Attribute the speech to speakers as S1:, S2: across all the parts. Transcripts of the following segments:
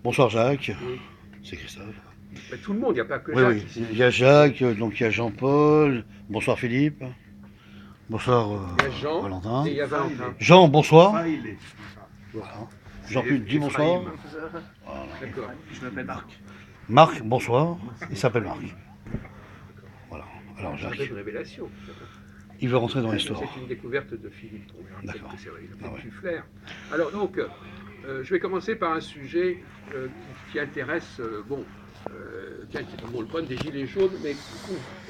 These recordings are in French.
S1: Bonsoir Jacques,
S2: Oui.
S1: c'est Christophe.
S2: Mais tout le monde, il n'y a pas que
S1: Oui,
S2: Jacques
S1: oui,
S2: ici.
S1: il y a Jacques, donc il y a Jean-Paul. Bonsoir Philippe. Bonsoir
S2: Il y a Jean
S1: Valentin.
S2: et il y a Valentin.
S1: Jean, bonsoir.
S3: Faïlé.
S1: Voilà.
S3: C'est
S1: Jean-Paul, dis bonsoir.
S3: Ephraïm.
S1: Voilà.
S2: D'accord.
S3: Je m'appelle Marc.
S1: Marc, bonsoir. Il s'appelle Marc. Voilà. Alors
S2: C'est
S1: Jacques,
S2: une révélation.
S1: il veut rentrer dans l'histoire.
S2: C'est une découverte de Philippe. On verra peut-être
S1: D'accord.
S2: que c'est vrai. Il a
S1: Ah
S2: peut-être
S1: ouais.
S2: pu flair. Alors donc, je vais commencer par un sujet qui intéresse, tiens, le problème des gilets jaunes mais,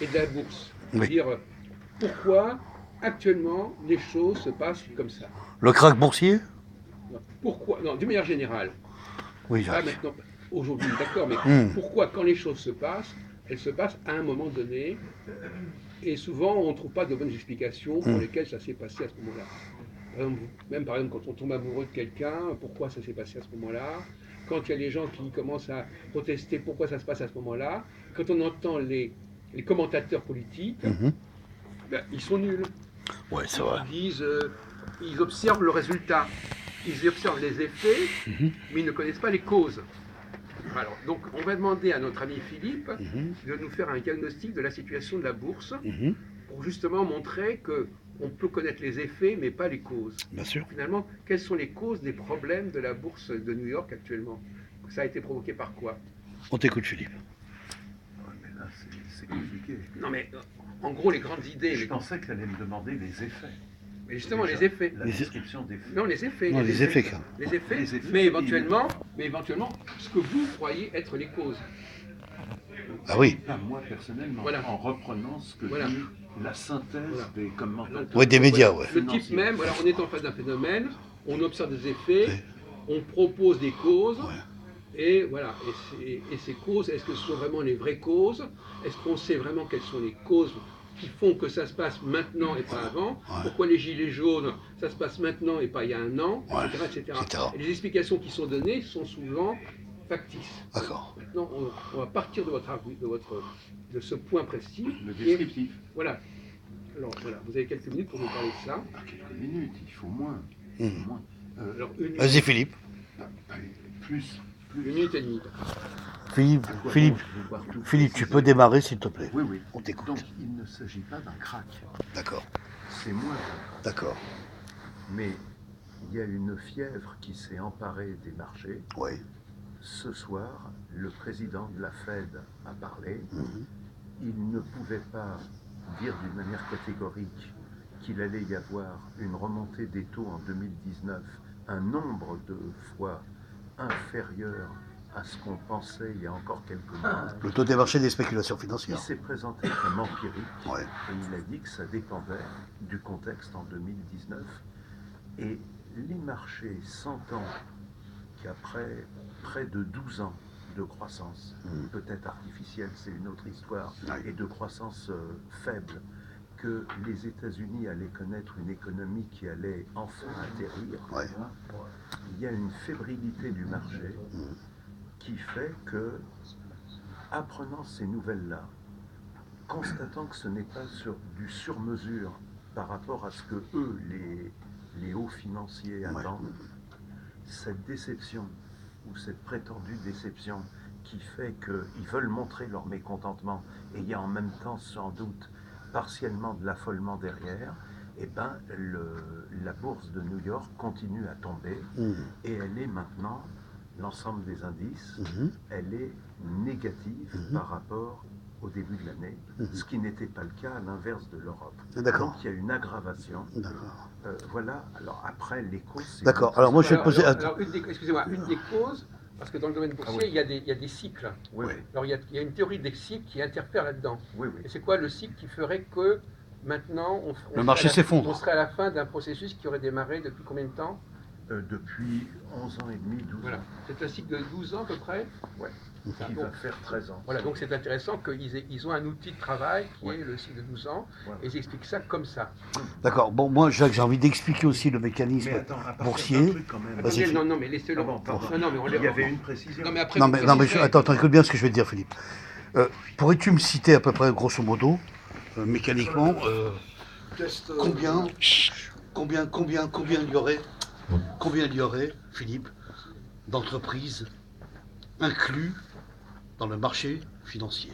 S2: et de la bourse.
S1: Oui.
S2: C'est-à-dire, pourquoi actuellement les choses se passent comme ça.
S1: Le krach boursier?
S2: Pourquoi, non, d'une manière générale,
S1: Oui,
S2: pas
S1: Jacques.
S2: maintenant, aujourd'hui, d'accord, mais pourquoi quand les choses se passent, elles se passent à un moment donné, et souvent on ne trouve pas de bonnes explications pour lesquelles ça s'est passé à ce moment-là. Même par exemple quand on tombe amoureux de quelqu'un, pourquoi ça s'est passé à ce moment-là. Quand il y a les gens qui commencent à protester, pourquoi ça se passe à ce moment-là. Quand on entend les commentateurs politiques, ben, ils sont nuls.
S1: Ouais, c'est vrai.
S2: Ils disent, ils observent le résultat, ils observent les effets, mais ils ne connaissent pas les causes. Alors, donc, on va demander à notre ami Philippe de nous faire un diagnostic de la situation de la bourse pour justement montrer que on peut connaître les effets, mais pas les causes.
S1: Bien sûr.
S2: Finalement, quelles sont les causes des problèmes de la bourse de New York actuellement? Ça a été provoqué par quoi?
S1: On t'écoute Philippe.
S3: Ouais, mais là, c'est compliqué.
S2: Non, mais en gros, les grandes idées.
S3: Je pensais que tu allais me demander les effets.
S2: Mais justement,
S3: Déjà,
S2: les effets.
S3: La
S1: Les-
S3: description des faits.
S2: Non, les effets.
S1: Non, les effets, quand même.
S2: Les effets,
S3: Les effets,
S2: mais éventuellement, ce que vous croyez être les causes.
S1: Ah oui.
S3: Pas moi personnellement,
S2: Voilà.
S3: en reprenant ce que
S2: Voilà.
S3: dit la synthèse
S2: Voilà.
S3: des commentateurs.
S1: Ouais, des médias, ouais.
S2: Le type même, voilà, on est en face d'un phénomène, on observe des effets, on propose des causes, et voilà. Et ces causes, est-ce que ce sont vraiment les vraies causes? Est-ce qu'on sait vraiment quelles sont les causes qui font que ça se passe maintenant et pas avant? Pourquoi les gilets jaunes, ça se passe maintenant et pas il y a un an, etc., etc. Et les explications qui sont données sont souvent factices.
S1: D'accord.
S2: Maintenant, on va partir de ce point précis.
S3: Le descriptif.
S2: Voilà. Alors voilà, vous avez quelques minutes pour nous parler de ça.
S3: Ah, quelques minutes, il faut moins. Moins.
S2: Alors une
S1: Vas-y Philippe.
S3: Allez, plus.
S2: Une minute et demie.
S1: Philippe,
S3: À quoi
S1: Philippe,
S3: bon, je vais voir tout
S1: Philippe, tu
S3: préciser.
S1: peux démarrer s'il te plaît.
S3: Oui, oui.
S1: On t'écoute.
S3: Donc, il ne s'agit pas d'un crack.
S1: D'accord.
S3: C'est moins.
S1: D'accord.
S3: Mais il y a une fièvre qui s'est emparée des marchés.
S1: Oui.
S3: Ce soir, le président de la Fed a parlé. Il ne pouvait pas dire d'une manière catégorique qu'il allait y avoir une remontée des taux en 2019, un nombre de fois inférieur à ce qu'on pensait il y a encore quelques mois.
S1: Le taux des marchés des spéculations
S3: Il
S1: financières.
S3: s'est présenté comme empirique
S1: Ouais.
S3: et il a dit que ça dépendait du contexte en 2019. Et les marchés sentant qu'après près de 12 ans de croissance, peut-être artificielle, c'est une autre histoire, et de croissance faible, que les États-Unis allaient connaître une économie qui allait enfin atterrir,
S1: Ouais.
S3: il y a une fébrilité du marché qui fait que, apprenant ces nouvelles-là, constatant que ce n'est pas du sur-mesure par rapport à ce que eux, les hauts financiers, attendent, cette déception ou cette prétendue déception qui fait qu'ils veulent montrer leur mécontentement et il y a en même temps sans doute partiellement de l'affolement derrière, eh ben, la bourse de New York continue à tomber et elle est maintenant, l'ensemble des indices, elle est négative par rapport au début de l'année, ce qui n'était pas le cas à l'inverse de l'Europe.
S1: D'accord.
S3: Donc il y a une aggravation.
S1: D'accord.
S3: Voilà, alors après les causes...
S1: D'accord, alors moi je vais te poser...
S2: Excusez-moi, une des causes, parce que dans le domaine boursier, il y a des cycles.
S3: Oui, oui.
S2: Alors il y a une théorie des cycles qui interfère là-dedans.
S3: Oui, oui.
S2: Et c'est quoi le cycle qui ferait que maintenant
S1: Le marché s'effondre.
S2: On serait à la fin d'un processus qui aurait démarré depuis combien de temps?
S3: Depuis 11 ans et demi, 12
S2: Voilà.
S3: ans.
S2: C'est un cycle de 12 ans à peu près.
S3: Ouais. Qui va faire 13 ans.
S2: Voilà, donc c'est intéressant qu'ils ont un outil de travail qui est le cycle de 12 ans, et ils expliquent ça comme ça.
S1: D'accord, bon moi Jacques j'ai envie d'expliquer aussi le mécanisme
S3: Mais attends, à partir
S1: boursier.
S3: d'un truc quand même.
S1: Vas-y,
S2: Attendez, non, mais laissez-le.
S3: Ah bon, pardon.
S2: Non, mais on
S3: Il y avait une précision.
S2: Non, mais après,
S1: Non
S2: vous
S1: mais,
S2: préciserez.
S1: attends, écoute bien ce que je vais te dire Philippe. Pourrais-tu me citer à peu près grosso modo, mécaniquement, combien il y aurait, Philippe, d'entreprises inclus dans le marché financier,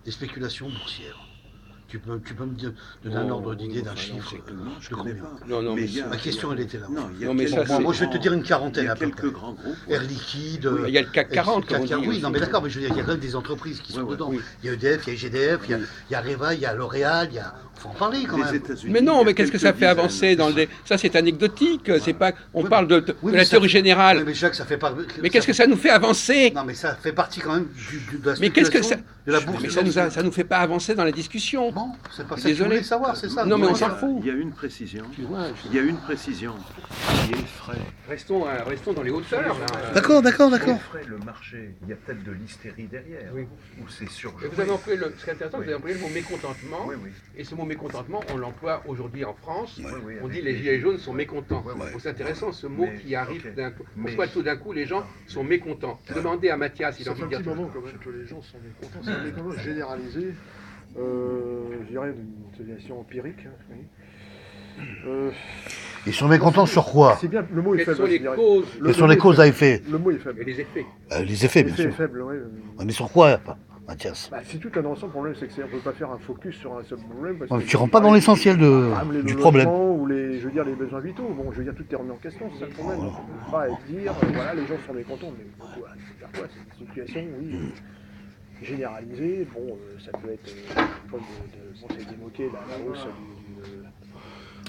S1: des spéculations boursières. Tu peux me donner un ordre d'idée d'un chiffre
S3: Je ne connais pas.
S2: Non,
S3: Mais
S2: mais
S3: il y a-
S1: Ma question, elle était là.
S3: Non, il y a
S2: Non, mais
S3: quelques
S2: ça,
S1: Moi, je vais te dire une
S3: il y
S1: quarantaine
S3: a
S1: à peu
S3: quelques
S1: près.
S3: grands groupes.
S1: Air Liquide.
S2: il y a le CAC 40, comme on dit.
S1: Oui,
S2: aussi.
S1: non, mais d'accord, mais je veux dire, il y a quand même des entreprises qui sont
S3: Ouais,
S1: dedans.
S2: oui.
S1: Il y a EDF, il y a GDF, il y a Areva, il y a L'Oréal, il y a. Faut en parler quand
S3: Les
S1: même.
S3: États-Unis.
S2: Mais
S3: il y
S2: non,
S3: a
S2: mais qu'est-ce que ça
S3: quelques
S2: fait
S3: dizaines.
S2: avancer dans le... Ça, c'est anecdotique. C'est pas... On
S1: Oui,
S2: parle de
S1: Oui,
S2: la
S1: mais ça
S2: théorie
S1: fait-
S2: générale.
S1: Oui, mais Jacques, ça fait pas.
S2: Mais qu'est-ce que ça nous fait avancer?
S1: Non, mais ça fait partie quand même de la
S2: Mais qu'est-ce que
S1: spéculation,
S2: ça...
S1: de la bourse.
S2: Mais ça nous fait pas avancer dans la discussion.
S1: Bon, c'est pas ça que tu
S2: Désolé.
S1: voulais savoir, c'est ça.
S2: Non, mais on
S1: Moi,
S2: s'en
S1: je-
S2: fout.
S3: Il y a une précision.
S2: Excuse-moi,
S3: Il y a une précision qui effraie.
S2: Restons dans les hauteurs. Là.
S1: D'accord, d'accord,
S3: Qui
S1: d'accord.
S3: effraie le marché. Il y a peut-être de l'hystérie derrière.
S2: Oui.
S3: Ou c'est surjoué.
S2: Et vous avez employé ce qui est intéressant,
S3: Oui.
S2: vous avez employé le mot mécontentement.
S3: Oui, oui.
S2: Et ce mot mécontentement, on l'emploie aujourd'hui en France.
S3: Oui, oui,
S2: On
S3: avec
S2: dit les gilets jaunes sont mécontents.
S3: Ouais, ouais.
S2: Donc c'est intéressant ce mot
S3: Mais,
S2: qui arrive
S3: ok.
S2: d'un coup.
S3: Mais-
S2: Pourquoi tout d'un coup les gens sont mécontents? Demandez à Mathias, il a
S4: Ça
S2: envie
S4: fait
S2: de
S4: un
S2: dire.
S4: petit moment quand même que les gens sont mécontents. C'est un mécontentement généralisé, je dirais d'une utilisation empirique. Hein, oui.
S1: Ils sont mécontents sur quoi?
S4: C'est bien, le mot est
S2: Quelles
S4: faible.
S2: sont
S4: je
S2: les
S4: dirais.
S2: causes
S1: Quels sont les causes à effet?
S4: Le mot est
S2: et
S4: faible.
S2: les effets?
S1: Les effets, bien
S4: L'effet est
S1: sûr.
S4: faible, oui.
S1: Ouais, mais sur quoi, Mathias?
S4: Bah, c'est tout un ensemble. Le problème, c'est qu'on ne peut pas faire un focus sur un seul problème. Parce
S1: Ouais, mais
S4: que-
S1: tu rentres pas dans l'essentiel
S4: les
S1: du
S4: logements
S1: problème.
S4: Ou les, je veux dire, les besoins vitaux. Bon, je veux dire, tout est remis en question, c'est ça le problème.
S1: Voilà.
S4: On ne peut pas dire, voilà, les gens sont mécontents. Mais pourquoi? C'est faire quoi? C'est une situation, oui, généralisée. Bon, ça peut être, comme bon, c'est d'évoquer la hausse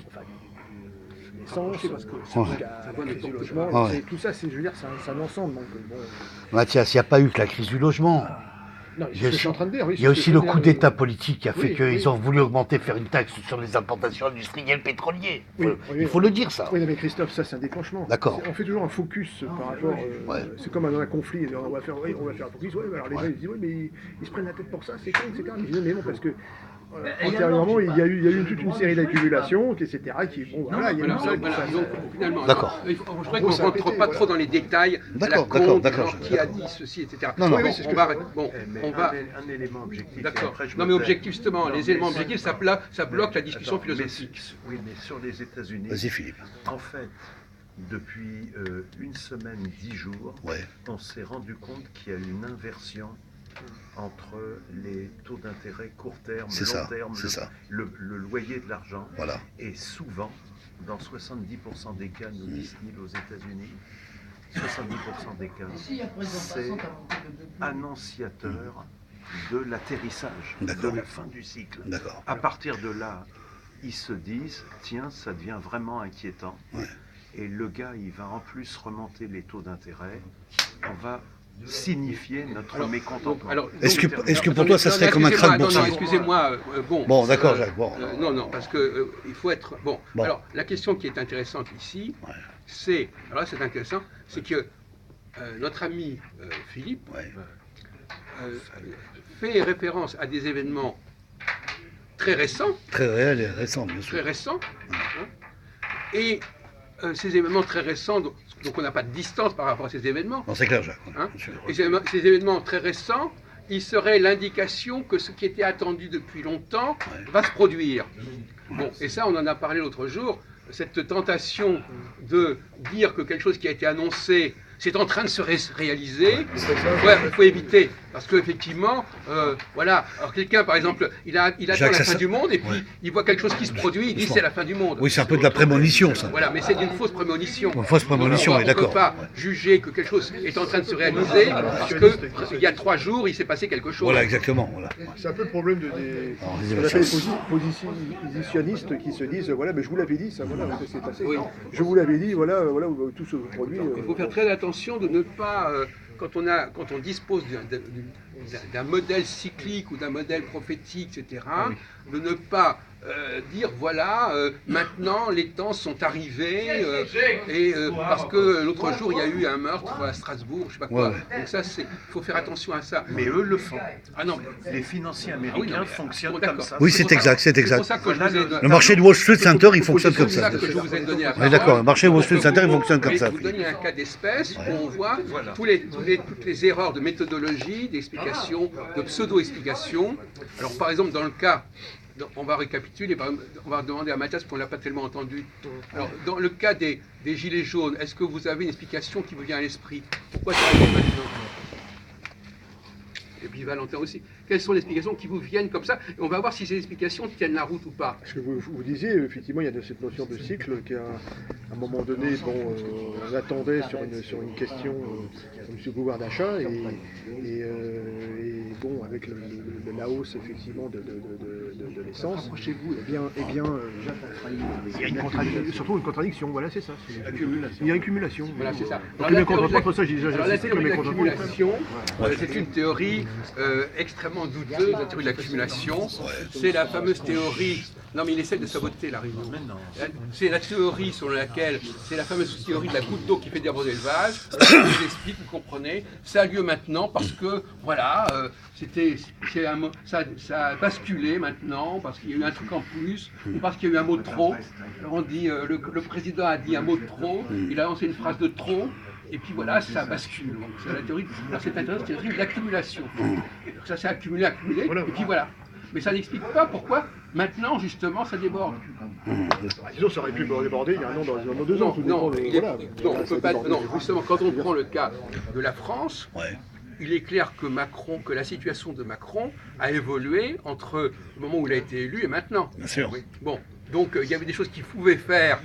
S4: enfin, de l'essence, parce que
S1: Ouais.
S4: la crise du logement,
S1: Ah ouais.
S4: tout ça, je veux dire, c'est un ensemble. Donc, bon,
S1: Mathias, il n'y a pas eu que la crise du logement.
S4: non,
S1: Il y
S4: c'est
S1: a
S4: ce que je suis en train de dire. Oui,
S1: Il y a
S4: c'est ce
S1: aussi
S4: que
S1: le
S4: je veux
S1: coup
S4: dire.
S1: d'État politique qui a fait
S4: Oui,
S1: qu'ils
S4: oui.
S1: ont voulu augmenter, faire une taxe sur les implantations industrielles pétrolières.
S4: Oui,
S1: Il faut le dire, ça.
S4: Oui, mais Christophe, ça c'est un déclenchement.
S1: D'accord.
S4: On fait toujours un focus par rapport.
S1: Ouais.
S4: C'est comme dans un conflit. On va faire un focus. Ouais, alors les gens ils disent oui, mais ils se prennent la tête pour ça, c'est con, etc. Mais je dis mais non, parce que antérieurement, il y a eu toute une série d'accumulations, etc. Qui, bon, voilà, il y a eu ça.
S2: Donc, finalement,
S1: D'accord.
S2: je voudrais
S4: En gros,
S2: qu'on
S4: ça a
S2: ne rentre
S4: pété,
S2: pas
S4: voilà.
S2: trop dans les détails.
S1: D'accord,
S2: à la con,
S1: d'accord,
S2: genre, qui a dit ceci, etc.
S1: Non, non.
S4: Oui, oui, c'est ce
S2: on
S4: que
S2: va,
S4: je-
S2: bon,
S3: Mais
S2: on va.
S3: un élément objectif. et
S2: D'accord.
S3: après, je
S2: Non
S3: me
S2: mais
S3: tais.
S2: objectif justement,
S3: Non,
S2: les
S3: mais
S2: éléments
S3: c'est-
S2: objectifs, ça bloque la discussion
S3: Attends, mais
S2: philosophique.
S3: oui, mais sur les États-Unis,
S1: Vas-y, Philippe.
S3: en fait, depuis une semaine, 10 jours,
S1: Ouais.
S3: on s'est rendu compte qu'il y a une inversion entre les taux d'intérêt court terme,
S1: C'est
S3: long
S1: ça,
S3: terme,
S1: c'est ça.
S3: le loyer de l'argent.
S1: Voilà.
S3: Et souvent, dans 70% des cas, nous disent-ils aux États-Unis, 70% des cas, c'est annonciateur de l'atterrissage, de
S1: D'accord.
S3: la fin du cycle.
S1: D'accord.
S3: À partir de là, ils se disent, tiens, ça devient vraiment inquiétant.
S1: Ouais.
S3: Et le gars, il va en plus remonter les taux d'intérêt. On va signifier notre mécontentement.
S1: Est-ce que pour toi, ça serait comme un krach
S2: Non,
S1: boursier?
S2: excusez-moi, bon.
S1: Bon, d'accord, Jacques. Bon.
S2: Non, parce que il faut être. Bon.
S1: Bon.
S2: Alors, la question qui est intéressante ici,
S1: Ouais.
S2: c'est. Alors là, c'est intéressant, c'est que notre ami Philippe
S1: Ouais.
S2: fait référence à des événements très récents,
S1: Très réel et récent, bien
S2: très
S1: sûr.
S2: récents, hein, et ces événements très récents, donc on n'a pas de distance par rapport à ces événements,
S1: Non, c'est clair, Jacques.
S2: hein,
S1: Bien sûr.
S2: et ces événements très récents, ils seraient l'indication que ce qui était attendu depuis longtemps
S1: Ouais.
S2: va se produire. Bon, et ça, on en a parlé l'autre jour, cette tentation de dire que quelque chose qui a été annoncé, c'est en train de se réaliser, il faut éviter. Parce qu'effectivement, voilà, alors quelqu'un, par exemple, il attend
S1: Jacques,
S2: la
S1: ça
S2: fin du monde et puis
S1: ouais.
S2: il voit quelque chose qui se produit, il dit c'est la fin du monde.
S1: Oui, c'est un peu de la prémonition, ça.
S2: Voilà, mais c'est une fausse prémonition.
S1: Une fausse prémonition,
S2: On
S1: oui,
S2: ne peut
S1: d'accord.
S2: pas juger que quelque chose est en train de se réaliser parce qu'il y a 3 jours, il s'est passé quelque chose.
S1: Voilà, exactement. Voilà.
S4: C'est un peu le problème
S1: Alors,
S4: ce
S1: vas-y,
S4: qu'on appelle
S1: Mathias.
S4: les positionnistes qui se disent voilà, mais je vous l'avais dit, ça, voilà, ça s'est passé.
S2: Oui.
S4: Je vous l'avais dit, voilà, où tout se produit.
S2: Il faut faire très attention de ne pas, quand on dispose d'un modèle cyclique ou d'un modèle prophétique, etc., de ne pas dire voilà, maintenant les temps sont arrivés, parce que l'autre jour il y a eu un meurtre à Strasbourg, je sais pas quoi.
S1: Ouais, ouais.
S2: Donc ça, il faut faire attention à ça.
S3: Mais eux le font.
S2: Ah non,
S3: Les financiers
S2: oui,
S3: américains
S2: non, mais-
S3: fonctionnent
S2: bon,
S3: comme
S2: d'accord.
S3: ça.
S1: Oui,
S2: C'est
S1: c'est
S2: pour ça-
S1: exact, c'est
S2: C'est
S1: exact.
S2: pour ça que je vous ai
S1: Le marché de Wall Street Center, il fonctionne comme
S2: c'est
S1: ça.
S2: pour ça que je vous ai donné la
S1: On est
S2: parole.
S1: d'accord, le marché de Wall Street
S2: Parce que
S1: Center, il
S2: vous-
S1: fonctionne comme
S2: mais
S1: ça.
S2: Vous donnez un cas d'espèce où on voit
S3: Voilà.
S2: toutes les erreurs de méthodologie, d'explication, de pseudo-explication. Alors par exemple, dans le cas, on va récapituler, par exemple, on va demander à Mathias, parce qu'on ne l'a pas tellement entendu. Alors dans le cas des gilets jaunes, est-ce que vous avez une explication qui vous vient à l'esprit? Pourquoi ça arrive maintenant? et puis Valentin aussi. Quelles sont les explications qui vous viennent comme ça? Et on va voir si ces explications tiennent la route ou pas.
S4: Parce que vous disiez, effectivement, il y a de cette notion de cycle qu'à un moment donné, on attendait sur une question du pouvoir d'achat et avec la hausse effectivement de l'essence,
S2: Approchez-vous.
S4: il y a surtout une contradiction, voilà, c'est ça. Il y a accumulation.
S2: Voilà, c'est ça.
S4: Donc, le contre-contre, ça, j'ai déjà
S2: Alors, la
S4: insisté,
S2: théorie de
S4: mais contre-contre.
S2: l'accumulation, c'est une théorie extrêmement douteuse, la théorie de l'accumulation. C'est la fameuse théorie. Non, mais il essaie de saboter la réunion. C'est la théorie selon laquelle, c'est la fameuse théorie de la goutte d'eau qui fait déborder le vase. Je vous explique, vous comprenez. Ça a lieu maintenant parce que, voilà, ça a basculé maintenant parce qu'il y a eu un truc en plus ou parce qu'il y a eu un mot de trop. Alors on dit, le président a dit un mot de trop, il a lancé une phrase de trop. Et puis voilà, ça bascule. Donc c'est la théorie, c'est la théorie de l'accumulation. Donc ça s'est accumulé, et puis voilà. Mais ça n'explique pas pourquoi maintenant justement ça déborde.
S4: Disons, ça aurait pu déborder il y a un an, dans 2 ans.
S2: Non, on peut pas. Non, justement, quand on prend le cas de la France, il est clair que la situation de Macron a évolué entre le moment où il a été élu et maintenant.
S1: Bien sûr.
S2: Bon. Donc il y avait des choses qu'il pouvait faire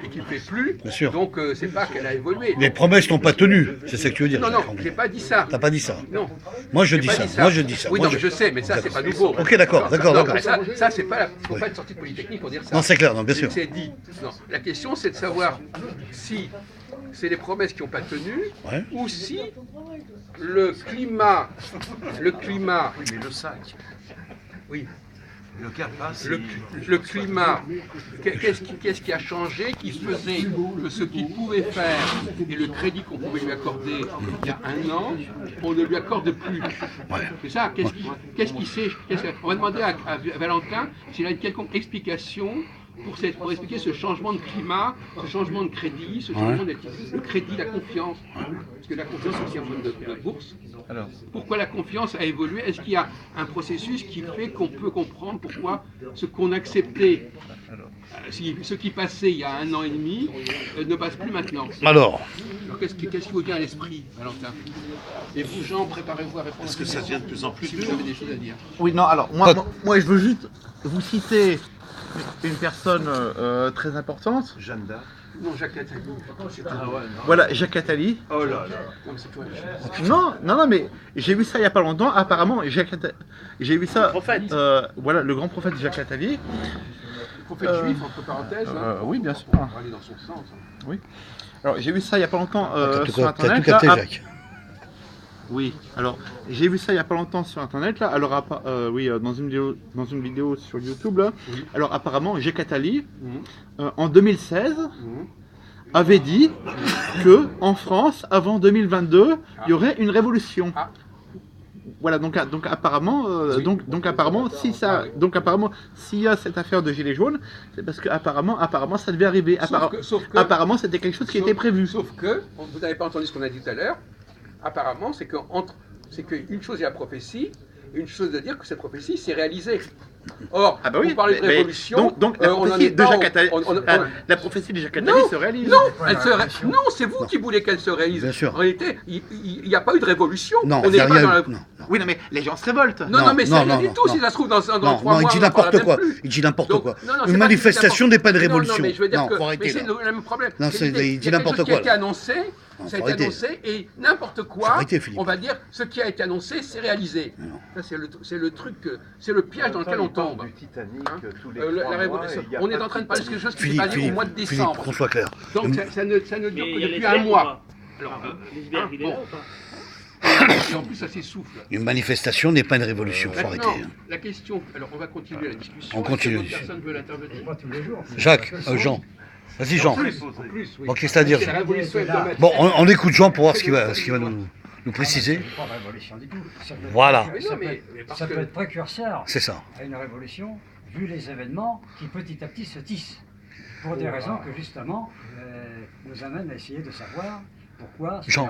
S2: et qu'il ne fait plus.
S1: Bien sûr.
S2: Donc c'est pas qu'elle a évolué.
S1: Les promesses n'ont pas tenu, c'est ça que tu veux dire.
S2: Non, j'ai pas dit ça.
S1: T'as pas dit ça.
S2: Non.
S1: Moi je dis ça. Moi je dis ça.
S2: Oui, non, mais je sais, mais ça c'est pas nouveau.
S1: Ok, d'accord.
S2: Ça c'est pas. Faut pas être sorti de Polytechnique pour dire ça.
S1: Non, c'est clair, non, bien sûr.
S2: C'est dit. Non. La question c'est de savoir si c'est les promesses qui n'ont pas tenu ou si le climat.
S3: Oui, mais le sac.
S2: Oui.
S3: Le CAPAS,
S2: Le climat, qu'est-ce qui a changé, qui faisait que ce qu'il pouvait faire et le crédit qu'on pouvait lui accorder il y a un an, on ne lui accorde plus. C'est ça, qu'est-ce qui sait, on va demander à Valentin s'il a une quelconque explication pour expliquer ce changement de climat, ce changement de crédit, ce changement d'attitude, le crédit, la confiance. Parce que la confiance c'est aussi un problème de bourse. Alors, pourquoi la confiance a évolué? Est-ce qu'il y a un processus qui fait qu'on peut comprendre pourquoi ce qu'on acceptait, ce qui passait il y a 1 an et demi, ne passe plus maintenant?
S1: Alors
S2: qu'est-ce qui vous vient à l'esprit, Valentin? Et vous, Jean, préparez-vous à répondre.
S3: Parce que ça devient de plus en plus
S2: si vous avez des choses à dire.
S5: Oui, non, alors, moi je veux juste vous citer une personne très importante.
S3: Jeanne d'Arc.
S2: Non, Jacques Attali.
S5: Voilà, Jacques Attali.
S3: Oh là là.
S2: Non, c'est toi.
S5: Non, mais j'ai vu ça il n'y a pas longtemps. Apparemment, j'ai vu ça. Voilà, le grand prophète Jacques Attali.
S2: Le prophète juif, entre parenthèses.
S5: Oui, bien sûr.
S2: On va aller dans son sens.
S5: Oui. Alors, j'ai vu ça il n'y a pas longtemps sur
S1: t'as
S5: Internet.
S1: tout capté, Jacques.
S5: Oui, alors j'ai vu ça il n'y a pas longtemps sur Internet là. Alors dans une vidéo sur YouTube là.
S2: Oui.
S5: Alors apparemment Jacques Attali en 2016 avait dit que en France avant 2022 il y aurait une révolution. Voilà, donc apparemment s'il y a cette affaire de gilets jaunes, c'est parce que apparemment ça devait arriver. Apparemment c'était quelque chose qui était prévu.
S2: Sauf que vous n'avez pas entendu ce qu'on a dit tout à l'heure. Apparemment, c'est qu'une chose est la prophétie, une chose de dire que cette prophétie s'est réalisée. Or, vous parlez de révolution,
S5: donc la prophétie de Jacques Attali, la prophétie de Jacques Attali se réalise.
S2: Non, c'est vous qui voulez qu'elle se réalise.
S1: Bien sûr.
S2: En réalité, il n'y a pas eu de révolution.
S1: Non,
S2: on n'est pas dans la...
S5: Oui, non, mais les gens se révoltent.
S2: Non, mais c'est rien du tout. Si ça se trouve dans 3 mois,
S1: il dit n'importe quoi. Il dit n'importe quoi. Une manifestation n'est pas une révolution.
S2: Non, mais je veux dire que c'est le même problème. Non,
S1: il dit n'importe quoi.
S2: Ce qui a été annoncé, ça a été annoncé, et n'importe quoi, on va dire, ce qui a été annoncé, c'est réalisé. C'est le truc, c'est le piège dans lequel on tombe.
S3: Du Titanic, tous les
S2: la révolution. On est en train de parler de quelque chose qui s'est passé au mois de décembre.
S1: Qu'on soit clair.
S2: Donc ça ne dure que depuis 1 mois. Alors, et en plus, ça s'essouffle.
S1: Une manifestation n'est pas une révolution, faut arrêter.
S2: La question, alors on va continuer la discussion.
S1: On continue.
S2: Personne veut l'intervenir.
S1: Jacques, Jean. Vas-y, Jean. Bon, qu'est-ce que t'as à dire?
S2: Bon,
S1: on écoute Jean pour voir ce qu'il va nous préciser.
S6: C'est pas révolution du tout.
S1: Voilà.
S6: Ça peut être précurseur
S1: C'est ça.
S6: à une révolution, vu les événements qui petit à petit se tissent. Pour des raisons que justement nous amènent à essayer de savoir pourquoi.
S1: Jean,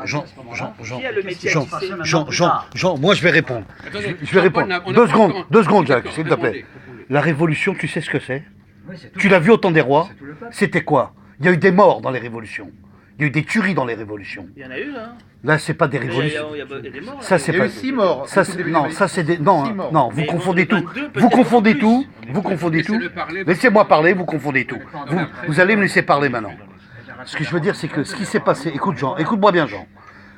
S1: moi je vais répondre. Je vais répondre. 2 secondes, Jacques, s'il te plaît. La révolution, tu sais ce que c'est? Tu l'as vu au temps des rois? C'était quoi? Il y a eu des morts dans les révolutions. Il y a eu des tueries dans les révolutions.
S7: Il y en a eu, hein.
S1: Là, c'est pas des
S7: Il y a-
S1: révolutions.
S7: il y a des morts.
S1: Ça,
S7: là.
S1: c'est
S5: Il y a
S1: pas.
S5: eu 6 morts.
S1: Ça, c'est- non, ça c'est des. Non,
S5: 6 morts.
S1: non, vous
S7: Mais
S1: confondez
S7: bon,
S1: tout.
S7: 22,
S1: Vous
S7: peut-être
S1: confondez
S7: plus.
S1: tout. Vous confondez tout.
S2: Laissez-le parler.
S1: Laissez-moi parler. Vous confondez tout. Vous,
S2: après,
S1: vous allez me laisser parler maintenant. Ce que je veux dire, c'est que ce qui s'est passé. Écoute, Jean, écoute-moi bien, Jean.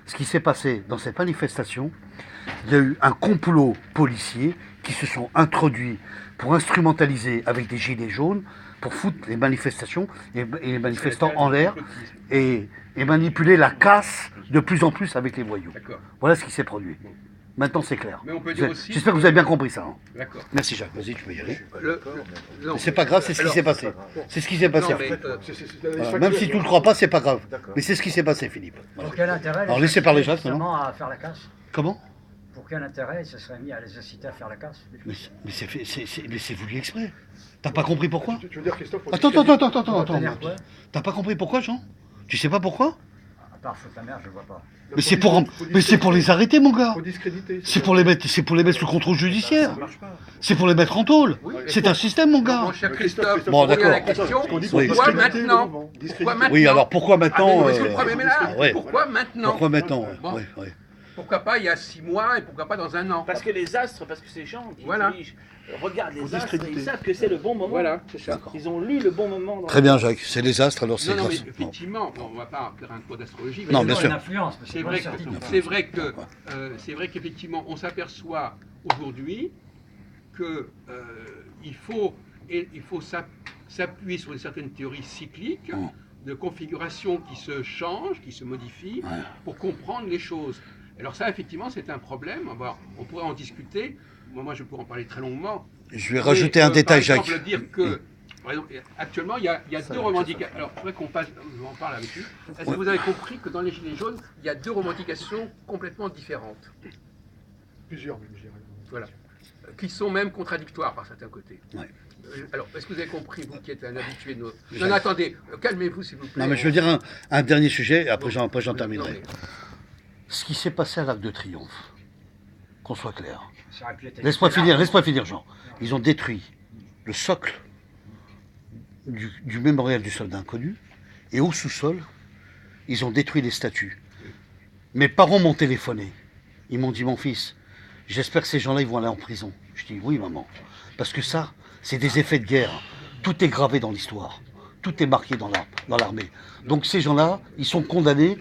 S1: Ce qui s'est passé dans cette manifestation, il y a eu un complot policier qui se sont introduits pour instrumentaliser avec des gilets jaunes, pour foutre les manifestations et les manifestants en l'air et manipuler la casse de plus en plus avec les voyous.
S2: D'accord.
S1: Voilà ce qui s'est produit. Maintenant, c'est clair.
S2: Mais on peut dire aussi.
S1: J'espère que vous avez bien compris ça. hein.
S2: D'accord.
S1: Merci Jacques, vas-y, tu peux y aller.
S2: Non,
S1: Mais c'est pas grave, c'est ce qui
S2: alors,
S1: s'est passé. C'est ce qui s'est passé.
S2: non, mais,
S1: Voilà. Même si tu ne le crois pas, c'est pas grave. Mais c'est ce qui s'est passé, Philippe. Voilà.
S6: Pour quel intérêt
S1: Alors,
S6: les
S1: laissez parler
S6: inciter
S1: Jacques,
S6: justement à faire la casse?
S1: Comment
S6: Pour quel intérêt il se serait mis à les inciter à faire la casse?
S1: Mais c'est voulu exprès. T'as pas compris pourquoi
S4: Tu veux dire, Christophe, pour
S1: Attends.
S6: Pour obtenir quoi?
S1: T'as pas compris pourquoi, Jean? Tu sais pas pourquoi?
S6: À part foutre la merde, je vois pas.
S1: Mais c'est pour les arrêter, mon gars.
S4: Faut discréditer.
S1: C'est pour les mettre sous contrôle judiciaire.
S4: Ça marche pas.
S1: C'est pour les mettre en tôle.
S2: Oui,
S1: C'est
S2: mais
S1: un système, mon gars.
S2: Mon cher
S4: Christophe,
S2: Christophe,
S1: Bon,
S2: on revient à la
S1: d'accord.
S2: question.
S4: On dit
S1: Oui.
S2: Pourquoi
S4: discréditer le
S2: maintenant?
S4: mouvement.
S2: Pourquoi maintenant?
S1: Oui, alors pourquoi
S2: Ah, mais
S1: maintenant
S2: parce que le problème est là.
S1: ouais.
S2: Pourquoi maintenant?
S1: Pourquoi maintenant
S2: Bon.
S1: ouais, ouais.
S2: Pourquoi pas il y a 6 mois et pourquoi pas dans un an?
S7: Parce que les astres, parce que ces gens qui
S2: Voilà.
S7: dirigent regardent
S4: Faut
S7: les astres,
S4: discréditer.
S7: ils savent que c'est le bon moment.
S2: Voilà, c'est ça.
S1: D'accord.
S7: Ils ont lu le bon moment. Dans
S1: Très bien, Jacques. C'est les astres, alors c'est
S2: Non, mais
S1: grâce.
S2: effectivement, bon, on va pas faire un cours d'astrologie, mais
S1: Non,
S6: Ils
S1: bien
S6: ont
S1: sûr.
S6: une influence, mais
S2: c'est
S6: c'est pas
S2: vrai
S6: une certitude.
S2: c'est vrai qu'effectivement, on s'aperçoit aujourd'hui que il faut s'appuyer sur certaines théories cycliques
S1: Mm.
S2: de configuration qui se changent, qui se modifient,
S1: Ouais.
S2: pour comprendre les choses. Alors ça, effectivement, c'est un problème. On pourrait en discuter. Moi, je pourrais en parler très longuement.
S1: Je vais rajouter un
S2: Mais,
S1: détail,
S2: par exemple,
S1: Jacques.
S2: dire que, par exemple, actuellement, il y a deux revendications. Alors, il faudrait qu'on en parle avec lui. Est-ce que vous avez compris que dans les Gilets jaunes, il y a deux revendications complètement différentes,
S4: Plusieurs, même, je dirais.
S2: voilà, qui sont même contradictoires par certains côtés.
S1: Ouais.
S2: Alors, est-ce que vous avez compris, vous qui êtes un habitué de nos...
S1: Jacques.
S2: Non, attendez, calmez-vous, s'il vous plaît.
S1: Non, mais je veux dire un dernier sujet, et après j'en
S2: Non,
S1: terminerai.
S2: mais-
S1: Ce qui s'est passé à l'Arc de Triomphe, qu'on soit clair.
S6: Ça aurait pu être
S1: Laisse-moi
S6: évité
S1: finir, Jean. Ils ont détruit le socle du mémorial du soldat inconnu, et au sous-sol, ils ont détruit les statues. Mes parents m'ont téléphoné. Ils m'ont dit, mon fils, j'espère que ces gens-là, ils vont aller en prison. Je dis, oui, maman. Parce que ça, c'est des effets de guerre. Tout est gravé dans l'histoire. Tout est marqué dans l'armée. Donc ces gens-là, ils sont condamnés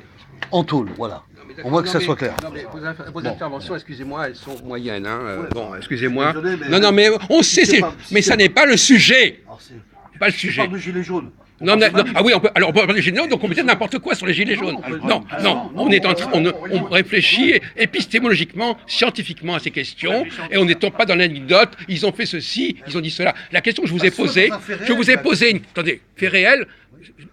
S1: en tôle, voilà.
S2: Non, mais
S1: On voit que
S2: non,
S1: ça
S2: mais-
S1: soit clair.
S2: Non, mais vos
S1: Bon.
S2: interventions, excusez-moi, elles sont moyennes. Hein. Bon, excusez-moi.
S1: désolé, mais-
S2: Non, mais on sait,
S1: C'est pas-
S2: mais ça n'est pas le sujet.
S1: Alors, c'est
S2: Pas le
S1: je
S2: sujet.
S1: parle de gilets jaunes.
S2: Non, ah oui, alors on peut parler des gilets jaunes, donc on peut dire n'importe quoi sur les gilets jaunes. Non, on est on réfléchit épistémologiquement, scientifiquement à ces questions, et on n'étant pas dans l'anecdote, ils ont fait ceci, ils ont dit cela. La question que je vous ai posée, attendez, fait réel,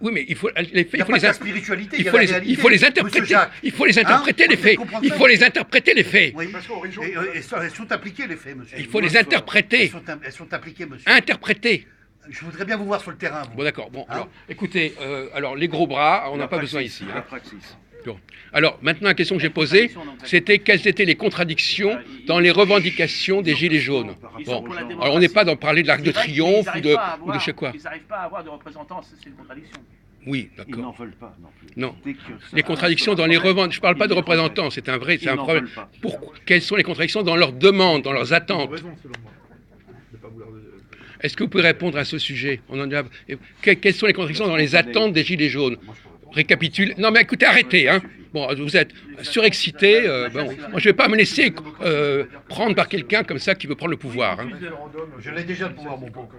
S2: oui, mais il faut les faits,
S1: Il n'y a pas que la spiritualité,
S2: il faut les interpréter, il faut les interpréter les faits, il faut les interpréter les faits,
S1: Oui,
S4: Parce qu'en région,
S1: et elles sont appliquées, les faits, monsieur.
S2: il faut les interpréter,
S1: Elles sont appliquées, monsieur.
S2: interpréter.
S1: Je voudrais bien vous voir sur le terrain, vous.
S2: Bon d'accord, bon,
S1: Hein
S2: alors, écoutez, alors les gros bras, on n'a pas besoin ici. Hein. Bon. Alors, maintenant, la question que j'ai posée, c'était quelles étaient les contradictions dans les revendications des Gilets jaunes. Bon, alors on n'est pas dans parler de l'Arc de Triomphe ou de je sais quoi.
S7: Ils n'arrivent pas à avoir de représentants, c'est une contradiction.
S2: Oui,
S3: Ils n'en
S2: d'accord.
S3: veulent pas non plus.
S2: Non.
S3: Dès que ça
S2: Les contradictions dans les revendications, je ne parle pas de représentants, c'est un vrai, c'est un problème. Quelles sont les contradictions dans leurs demandes, dans leurs attentes?
S4: raison, selon moi. De pas vouloir
S2: Est-ce que vous pouvez répondre à ce sujet? On en a... Quelles sont les contradictions dans les attentes des Gilets jaunes? Récapitule. Non mais écoutez, arrêtez, hein. Bon, vous êtes surexcité. Bon, moi je ne vais pas me laisser prendre par quelqu'un comme ça qui veut prendre le pouvoir. Hein.
S1: Je l'ai déjà le pouvoir, mon pauvre.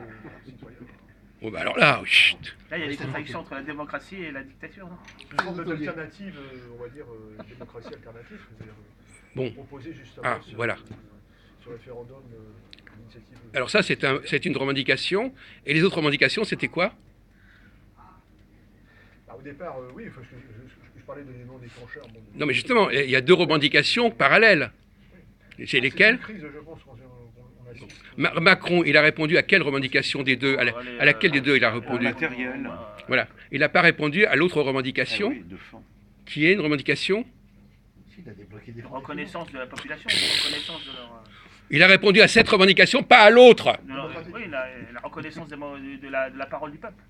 S2: Bon, bah alors là, chut.
S7: Là, il y a des contradictions entre la démocratie et la dictature, non?
S4: Une forme d'alternative, on va dire, démocratie alternative, c'est-à-dire
S2: Bon.
S4: proposer justement
S2: Ah, voilà.
S4: ce référendum d'initiative.
S2: Alors ça, c'est une revendication. Et les autres revendications, c'était quoi?
S4: Au départ, oui, parce que je parlais des noms déclencheurs. Bon,
S2: Non mais justement, il y a deux revendications parallèles. C'est
S4: c'est
S2: lesquelles?
S4: une crise, je pense, qu'on assiste.
S2: Macron, il a répondu à quelle revendication des deux? À laquelle des deux il a répondu?
S3: Matériel.
S2: Voilà. Il n'a pas répondu à l'autre revendication,
S3: Eh oui, de fond.
S2: qui est une revendication.
S1: Il a débloqué des
S7: Reconnaissance de la population, reconnaissance de leur...
S2: Il a répondu à cette revendication, pas à l'autre.
S7: Oui, la reconnaissance de la parole du peuple.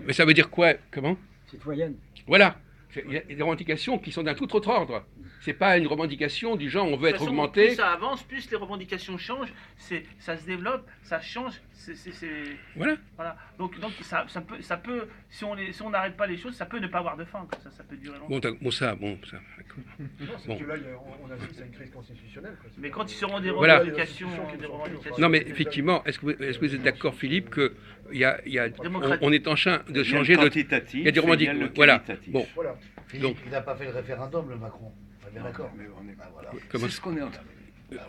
S2: Mais ça veut dire quoi? Comment?
S6: citoyenne.
S2: Voilà. Il y a des revendications qui sont d'un tout autre ordre. C'est pas une revendication du genre on veut
S7: De
S2: être
S7: toute façon,
S2: augmenté.
S7: Plus ça avance, plus les revendications changent, ça se développe, ça change.
S2: Voilà.
S7: Voilà. Donc ça peut, si on n'arrête pas les choses, ça peut ne pas avoir de fin. Comme ça peut durer longtemps.
S2: Bon, ça.
S4: Non, c'est
S2: Bon.
S4: que là, on assiste à une crise constitutionnelle. Quoi.
S7: Mais quand ils seront des
S2: Voilà.
S7: revendications,
S2: Non, mais effectivement, est-ce que vous êtes d'accord, Philippe, que on est en train de changer de. Il y a des revendications. Voilà. Bon.
S4: Voilà.
S2: Donc.
S1: Il n'a pas fait le référendum, le Macron. On est bien d'accord.
S3: Mais on est...
S1: Voilà.
S2: Comment-
S3: C'est ce qu'on est en train de...
S1: Voilà.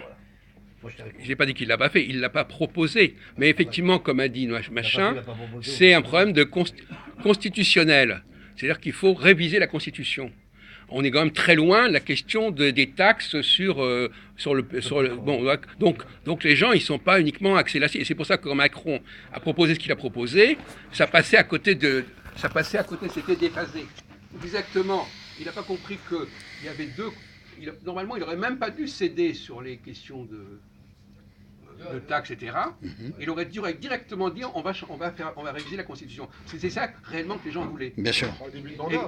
S1: Moi, je t'avais compris.
S2: J'ai pas dit qu'il l'a pas fait, il l'a pas proposé. Mais effectivement, comme a dit Machin,
S1: Il a pas proposé.
S2: c'est un problème de constitutionnel. C'est-à-dire qu'il faut réviser la Constitution. On est quand même très loin de la question des taxes sur le bon, donc les gens ils sont pas uniquement axés là-dessus. Et c'est pour ça que quand Macron a proposé ce qu'il a proposé, ça passait à côté, c'était déphasé. Exactement. Il n'a pas compris qu'il y avait deux. Normalement, il n'aurait même pas dû céder sur les questions de taxes, etc. Il aurait directement dit on va réviser la Constitution. C'est ça réellement que les gens voulaient.
S1: Bien sûr.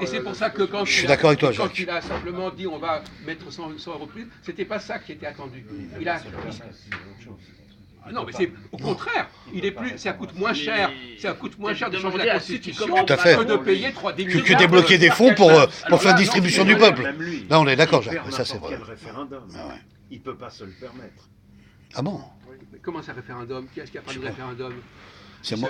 S2: Et c'est pour ça que quand,
S1: Je suis d'accord avec toi,
S2: quand
S1: Jacques.
S2: il a simplement dit on va mettre 100 euros plus, c'était pas ça qui était attendu. Ah non, mais c'est au contraire. Ça coûte moins cher. Ça coûte moins cher de changer la Constitution
S1: Tout à fait.
S2: que de payer 3 milliards.
S1: Que débloquer des fonds pour faire distribution du peuple.
S3: Même lui,
S1: Là, on est d'accord,
S3: il
S1: Jacques.
S3: perd
S1: Ça, c'est
S3: n'importe
S1: vrai.
S3: quel référendum.
S1: Ah ouais.
S3: Il peut pas se le permettre.
S1: Ah bon?
S2: Mais comment ça, référendum? Qui est-ce qui a parlé de référendum?
S1: C'est moi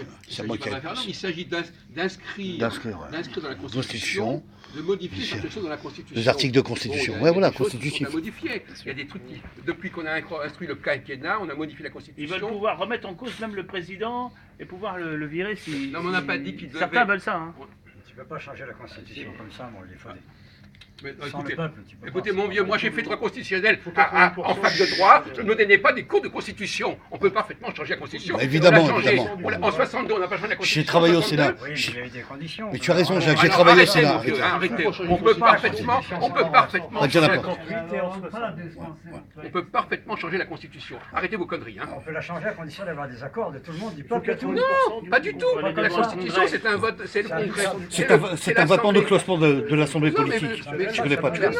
S1: qui ai.
S2: Il s'agit d'inscrire dans la Constitution, de modifier certaines choses dans la Constitution.
S1: Les articles de Constitution.
S2: Bon, il y a
S1: Ouais, voilà,
S2: des choses qui
S1: constitutif.
S2: sont à modifier. Il y a des trucs qui, depuis qu'on a instruit le quinquennat, on a modifié la
S7: Ils
S2: Constitution.
S7: veulent pouvoir remettre en cause même le président et pouvoir le virer si.
S2: Non, mais on n'a pas dit qu'il devait.
S7: Certains veulent ça. Hein.
S6: Tu ne peux pas changer la Constitution comme ça, moi, il faut des...
S2: Mais, non,
S6: Sans
S2: écoutez,
S6: le peuple, tu peux
S2: écoutez,
S6: pas.
S2: mon vieux, moi j'ai fait droit constitutionnel en fac de droit. Ne me donnez pas des cours de constitution. On peut parfaitement changer la constitution.
S1: Bah, évidemment,
S2: On l'a changé.
S1: évidemment.
S2: En 62, on n'a pas changé la constitution.
S1: J'ai travaillé au
S2: En 62.
S1: Sénat.
S6: Oui, mais il y a eu des conditions.
S1: Mais tu as raison, Jacques, j'ai
S2: Alors,
S1: travaillé au
S2: arrêtez,
S1: Sénat.
S2: mon vieux, arrêtez.
S6: Faut
S2: On peut parfaitement
S1: Pas bien
S2: changer la
S1: d'accord.
S2: On peut parfaitement changer la constitution. Arrêtez vos conneries. Hein.
S6: On peut la changer à condition d'avoir des accords de tout le monde, du peuple et tout.
S2: Non, pas du tout. La constitution, c'est un vote, c'est le
S6: Ça a du
S2: congrès.
S6: sens.
S1: C'est un votement de
S2: l'Assemblée.
S1: classement de l'Assemblée
S2: Non, mais-
S1: politique.
S2: mais-
S1: Je connais pas tout ça.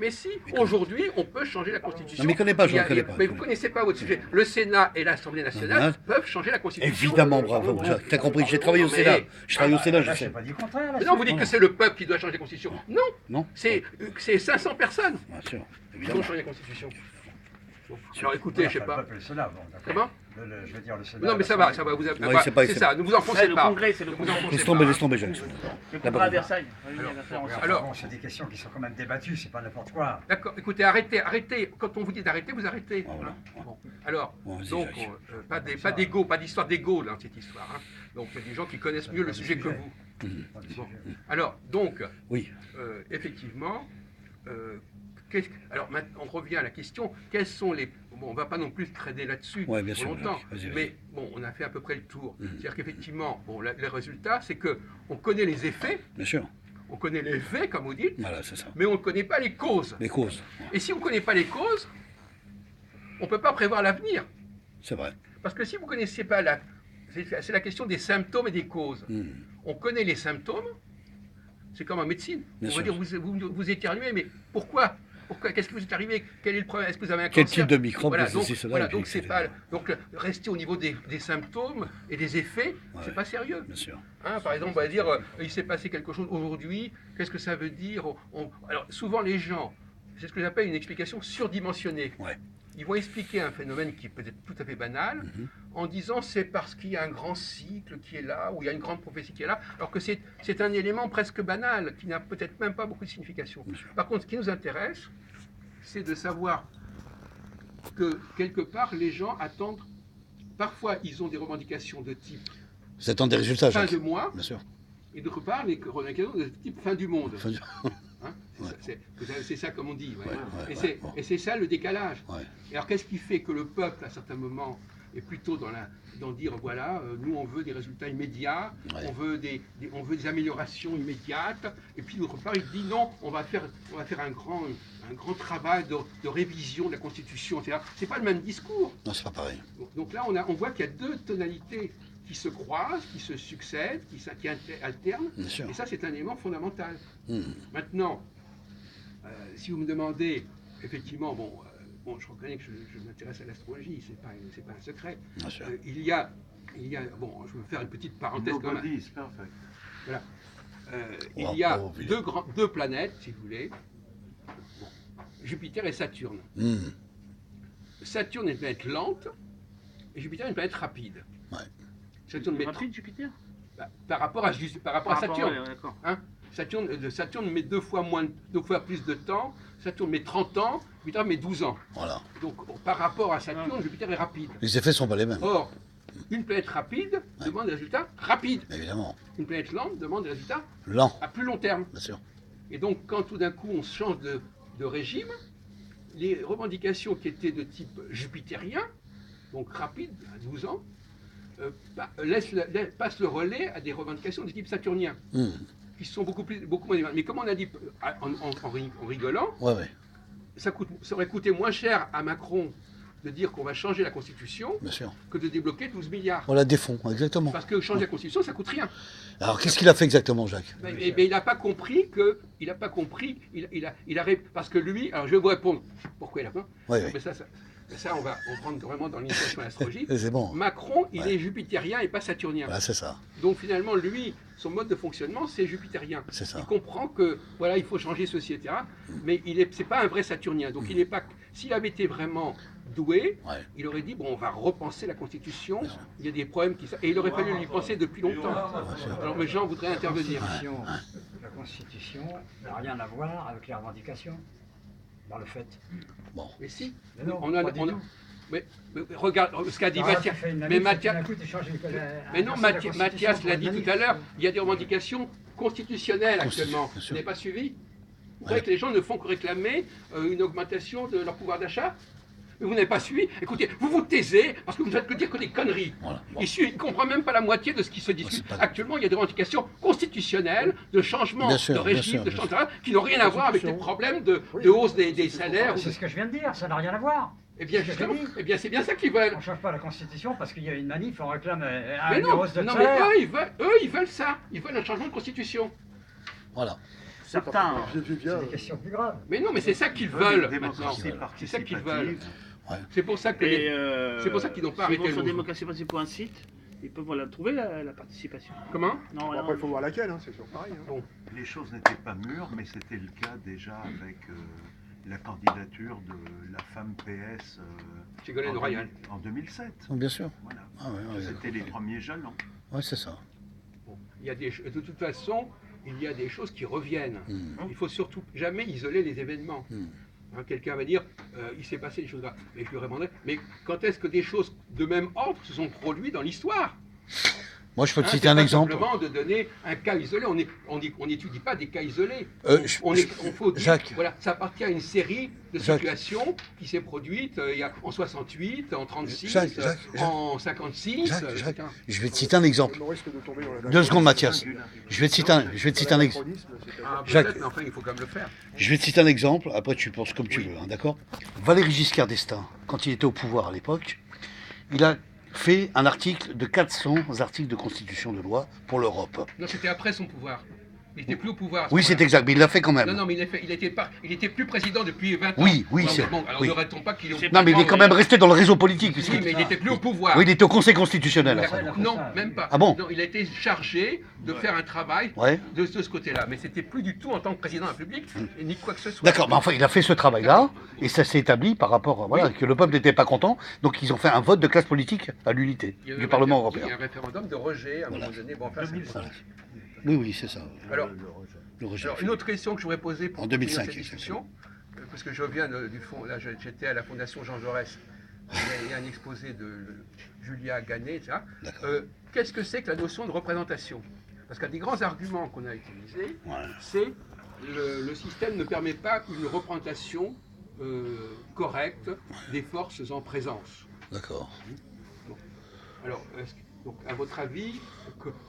S2: Mais si, aujourd'hui, on peut changer la Constitution.
S1: Non, mais connais pas, je
S2: Il y a-
S1: ne connais pas.
S2: Mais vous ne connaissez pas votre sujet. Le Sénat et l'Assemblée nationale peuvent changer la Constitution.
S1: Évidemment, bravo. Tu as compris, j'ai travaillé au Sénat. Je travaille au Sénat, je
S6: Là, je
S1: sais.
S6: n'ai pas dit le contraire.
S2: Mais non, vous dites que c'est le peuple qui doit changer la Constitution. Non,
S1: Non,
S2: c'est 500 personnes
S1: bien sûr.
S2: qui
S1: Évidemment.
S2: doivent changer la Constitution. Bon. Alors écoutez, je sais pas.
S6: Le peuple, le Sénat, bon, d'accord.
S2: Comment
S6: Je veux dire le Sénat.
S2: Non, mais ça va, vous avez.
S1: Oui, c'est pas-
S2: c'est ça, ne vous enfoncez
S7: C'est le
S2: pas.
S7: congrès, c'est le
S2: Ne vous
S7: congrès.
S2: enfoncez
S1: Laisse
S2: pas.
S1: tomber, Jacques.
S7: Le congrès à Versailles. Oui, il y a référence.
S2: Alors-
S6: Bon, c'est des questions qui sont quand même débattues, c'est pas n'importe quoi.
S2: D'accord, écoutez, arrêtez. Quand on vous dit d'arrêter, vous arrêtez.
S1: Ah, voilà.
S2: Bon. Alors,
S1: Bon, vas-y,
S2: donc,
S1: Jacques.
S2: pas d'ego, pas d'histoire d'ego dans cette histoire. Hein. Donc, il y a des gens qui connaissent mieux le sujet que vous.
S6: Pas de
S2: Bon.
S6: sujet.
S2: Alors, donc,
S1: Oui.
S2: effectivement, alors maintenant, on revient à la question, quels sont les... Bon, on ne va pas non plus traîner là-dessus
S1: Ouais, bien sûr,
S2: longtemps,
S1: vas-y, vas-y.
S2: mais bon, on a fait à peu près le tour.
S1: Mhm.
S2: C'est-à-dire qu'effectivement, bon, le résultat, c'est qu'on connaît les effets,
S1: Bien sûr.
S2: on connaît les faits, comme vous dites,
S1: Voilà, c'est ça.
S2: mais on ne connaît pas les causes.
S1: Les causes.
S2: Et si on ne connaît pas les causes, on ne peut pas prévoir l'avenir.
S1: C'est vrai.
S2: Parce que si vous ne connaissez pas c'est la question des symptômes et des causes. On connaît les symptômes, c'est comme en médecine.
S1: Bien
S2: On va
S1: sûr.
S2: dire, vous éternuez, mais pourquoi qu'est-ce qui vous est arrivé? Quel est le problème? Est-ce que vous avez un
S1: Quel
S2: cancer?
S1: type de microbe,
S2: Voilà,
S1: de
S2: donc,
S1: ceci, cela,
S2: voilà,
S1: et puis,
S2: donc c'est
S1: etc.
S2: pas, donc rester au niveau des symptômes et des effets,
S1: Ouais.
S2: c'est pas sérieux.
S1: Bien sûr.
S2: Hein, par exemple, on va dire, il s'est passé quelque chose aujourd'hui, qu'est-ce que ça veut dire? Alors, souvent les gens, c'est ce que j'appelle une explication surdimensionnée.
S1: Ouais.
S2: Ils vont expliquer un phénomène qui est peut-être tout à fait banal, en disant c'est parce qu'il y a un grand cycle qui est là, ou il y a une grande prophétie qui est là, alors que c'est un élément presque banal, qui n'a peut-être même pas beaucoup de signification.
S1: Bien sûr.
S2: Par contre, ce qui nous intéresse, c'est de savoir que quelque part, les gens attendent, parfois ils ont des revendications de type
S1: Vous attendez des résultats,
S2: fin
S1: Jacques.
S2: de mois,
S1: Bien sûr.
S2: et d'autre part, les revendications de type fin du monde.
S1: Fin du-
S2: Hein,
S1: Ouais.
S2: c'est ça comme on dit. Ouais.
S1: Ouais,
S2: Et
S1: ouais,
S2: c'est-
S1: bon.
S2: et c'est ça le décalage.
S1: Ouais.
S2: Et alors qu'est-ce qui fait que le peuple, à certains moments, est plutôt dans dire voilà, nous on veut des résultats immédiats,
S1: Ouais.
S2: on veut des améliorations immédiates, et puis d'autre part il dit non, on va faire un grand travail de révision de la Constitution, etc. C'est pas le même discours.
S1: Non, c'est pas pareil.
S2: Donc là on voit qu'il y a deux tonalités qui se croisent, qui se succèdent, qui alternent.
S1: Bien sûr.
S2: Et ça, c'est un élément fondamental.
S1: Hmm.
S2: Maintenant, si vous me demandez, effectivement, je reconnais que je m'intéresse à l'astrologie, c'est pas un secret.
S1: Bien sûr.
S2: Il y a, bon, je vais faire une petite parenthèse quand même.
S3: Nobody is perfect.
S2: Voilà.
S1: Wow,
S2: Il y a
S1: oh,
S2: deux planètes, si vous voulez, bon, Jupiter et Saturne.
S1: Hmm.
S2: Saturne est une planète lente et Jupiter est une planète rapide.
S1: Ouais.
S2: Saturne met
S7: Rapide, Jupiter
S2: par rapport à Saturne.
S7: Ouais, d'accord.
S2: Hein, Saturne met deux fois plus de temps. Saturne met 30 ans, Jupiter met 12 ans.
S1: Voilà.
S2: Donc par rapport à Saturne, Jupiter est rapide.
S1: Les effets sont pas les mêmes,
S2: Or, une planète rapide demande des résultats rapides.
S1: évidemment.
S2: Une planète lente demande des résultats
S1: Lent,
S2: à plus long terme.
S1: bien sûr.
S2: Et donc, quand tout d'un coup on change de régime, les revendications qui étaient de type jupitérien, donc rapide, à 12 ans, passent le relais à des revendications de type saturnien,
S1: Hmm.
S2: qui sont beaucoup moins élémentaires. Mais comme on a dit en rigolant,
S1: Ouais, ouais,
S2: ça aurait coûté moins cher à Macron de dire qu'on va changer la Constitution
S1: bien sûr.
S2: que de débloquer 12 milliards.
S1: Voilà des fonds, exactement.
S2: Parce que changer la Constitution, ça coûte rien.
S1: Alors qu'est-ce qu'il a fait exactement, Jacques?
S2: Mais il n'a pas compris que, parce que lui, alors je vais vous répondre pourquoi il a pas.
S1: Ouais, ouais.
S2: Mais ça, on va prendre vraiment dans l'initiation à l'astrologie.
S1: C'est bon.
S2: Macron, il
S1: Ouais.
S2: est jupitérien et pas saturnien.
S1: Voilà, c'est ça.
S2: Donc finalement, lui, son mode de fonctionnement, c'est jupitérien.
S1: C'est ça.
S2: Il comprend que voilà, il faut changer ceci, etc. Mais c'est pas un vrai saturnien. Donc il n'est pas. S'il avait été vraiment doué,
S1: Ouais.
S2: il aurait dit bon, on va repenser la Constitution. Il y a des problèmes et il aurait fallu lui penser depuis longtemps. Alors mes gens voudraient intervenir.
S6: La Constitution n'a rien à voir avec les revendications, dans le fait.
S2: Mais si.
S6: Mais non,
S2: On a-
S6: pas du
S2: on a-
S6: tout.
S2: Mais regarde ce qu'a dit
S6: Alors là,
S2: Mathias.
S6: tu fais une
S2: Mais
S6: analyse,
S2: Mathias,
S6: tout d'un coup, tu changes
S2: mais non, Mathias l'a dit tout à l'heure, il y a des revendications constitutionnelles actuellement.
S1: bien sûr.
S2: Vous n'avez pas suivi? Vous croyez que les gens ne font que réclamer une augmentation de leur pouvoir d'achat? Mais vous n'avez pas suivi? Écoutez, vous vous taisez parce que vous ne faites que dire que des conneries.
S1: Voilà. Bon.
S2: Il ne comprend même pas la moitié de ce qui se discute.
S1: c'est pas-
S2: Actuellement, il y a des revendications constitutionnelles de changement
S1: Bien sûr,
S2: de
S1: bien
S2: régime,
S1: sûr,
S2: de
S1: bien
S2: changement qui n'ont rien à voir avec les problèmes de hausse des salaires.
S6: C'est ce que je viens de dire, ça n'a rien à voir.
S2: Eh bien,
S6: C'est ce que
S2: justement,
S6: j'ai dit.
S2: eh bien, c'est bien ça qu'ils veulent.
S6: On ne change pas la Constitution parce qu'il y a une manif, on réclame
S2: Mais
S6: une
S2: non,
S6: hausse de
S2: non, mais
S6: salaire.
S2: ils veulent ça. Ils veulent un changement de constitution.
S1: Voilà.
S7: Certains.
S4: Je vis bien.
S6: C'est des questions plus graves.
S2: Mais non, mais c'est ça qu'ils
S3: Ils
S2: veulent
S3: une
S2: maintenant.
S3: démocratie
S2: C'est ça qu'ils veulent.
S3: participative.
S2: C'est pour ça que c'est pour ça qu'ils n'ont pas
S7: s'ils
S2: arrêté
S7: vont
S2: le
S7: sur
S2: mouvement.
S7: démocratie participative pour un site, ils peuvent voilà, trouver la participation.
S2: Comment?
S7: Non,
S4: Bon,
S7: rien.
S4: après, il faut voir laquelle, hein, c'est toujours pareil. hein.
S2: Bon.
S3: Les choses n'étaient pas mûres, mais c'était le cas déjà avec la candidature de la femme PS
S2: Ségolène Royal.
S3: en 2007.
S1: Bien sûr.
S3: Voilà.
S1: Ah ouais, ouais,
S3: C'était les premiers jalons.
S1: ouais, c'est ça.
S2: Bon. De toute façon, il y a des choses qui reviennent.
S1: Hmm.
S2: Il faut surtout jamais isoler les événements.
S1: Hmm.
S2: Hein, quelqu'un va dire, il s'est passé des choses là. Mais je lui répondrai, mais quand est-ce que des choses de même ordre se sont produites dans l'histoire?
S1: Moi, je peux te
S2: Hein,
S1: citer
S2: c'est
S1: un
S2: pas
S1: exemple.
S2: simplement de donner un cas isolé. On n'étudie pas des cas isolés. On faut dire,
S1: Jacques.
S2: voilà, ça appartient à une série de
S1: Jacques.
S2: situations qui s'est produite en 68, en 36,
S1: Jacques,
S2: en 56.
S1: Jacques,
S2: etc.
S1: je vais te citer un exemple.
S4: On risque de tomber dans la
S1: 2 secondes, Mathias. Je vais te citer un exemple.
S2: Ah,
S1: Jacques.
S2: peut-être, mais enfin, il faut quand même le faire.
S1: Je vais te citer un exemple, après tu penses comme tu veux, hein, d'accord? Valéry Giscard d'Estaing, quand il était au pouvoir à l'époque, il a fait un article de 400 articles de constitution de loi pour l'Europe.
S2: Non, c'était après son pouvoir. Il n'était plus au pouvoir. à ce
S1: Oui, c'est
S2: moment-là.
S1: exact, mais il l'a fait quand même.
S2: Non, non, mais il était plus président depuis 20 ans.
S1: Oui,
S2: Non,
S1: c'est-
S2: mais bon, alors
S1: oui.
S2: ne restons pas qu'il est.
S1: Non, mais il est quand même resté dans le réseau politique.
S2: Oui,
S1: puisqu'il-
S2: mais il n'était plus au pouvoir.
S1: Oui, il était au Conseil constitutionnel. après.
S2: D'accord. Non, même pas.
S1: Ah bon?
S2: Non, il a été chargé de faire un travail
S1: Ouais.
S2: de ce côté-là. Mais c'était plus du tout en tant que président de la République, ni quoi que ce soit.
S1: D'accord, mais enfin, il a fait ce travail-là, et ça s'est établi par rapport, voilà,
S2: Oui.
S1: que le peuple n'était pas content, donc ils ont fait un vote de classe politique à l'unité
S2: Il y a eu
S1: du
S2: un
S1: Parlement
S2: référendum- Il y a
S1: européen.
S2: un référendum de rejet à un moment donné. Bon, enfin, c'est-
S1: Voilà. Oui, oui, c'est ça.
S2: Alors,
S1: Le rejet.
S2: alors, une autre question que je voudrais poser pour
S1: En
S2: continuer
S1: 2005,
S2: cette discussion, parce que je viens du fond, là j'étais à la Fondation Jean Jaurès, il y a un exposé de Julia Ganet, etc.
S1: D'accord.
S2: Qu'est-ce que c'est que la notion de représentation? Parce qu'un des grands arguments qu'on a utilisés,
S1: Ouais.
S2: c'est le système ne permet pas une représentation correcte des forces en présence.
S1: D'accord.
S2: Alors, donc, à votre avis,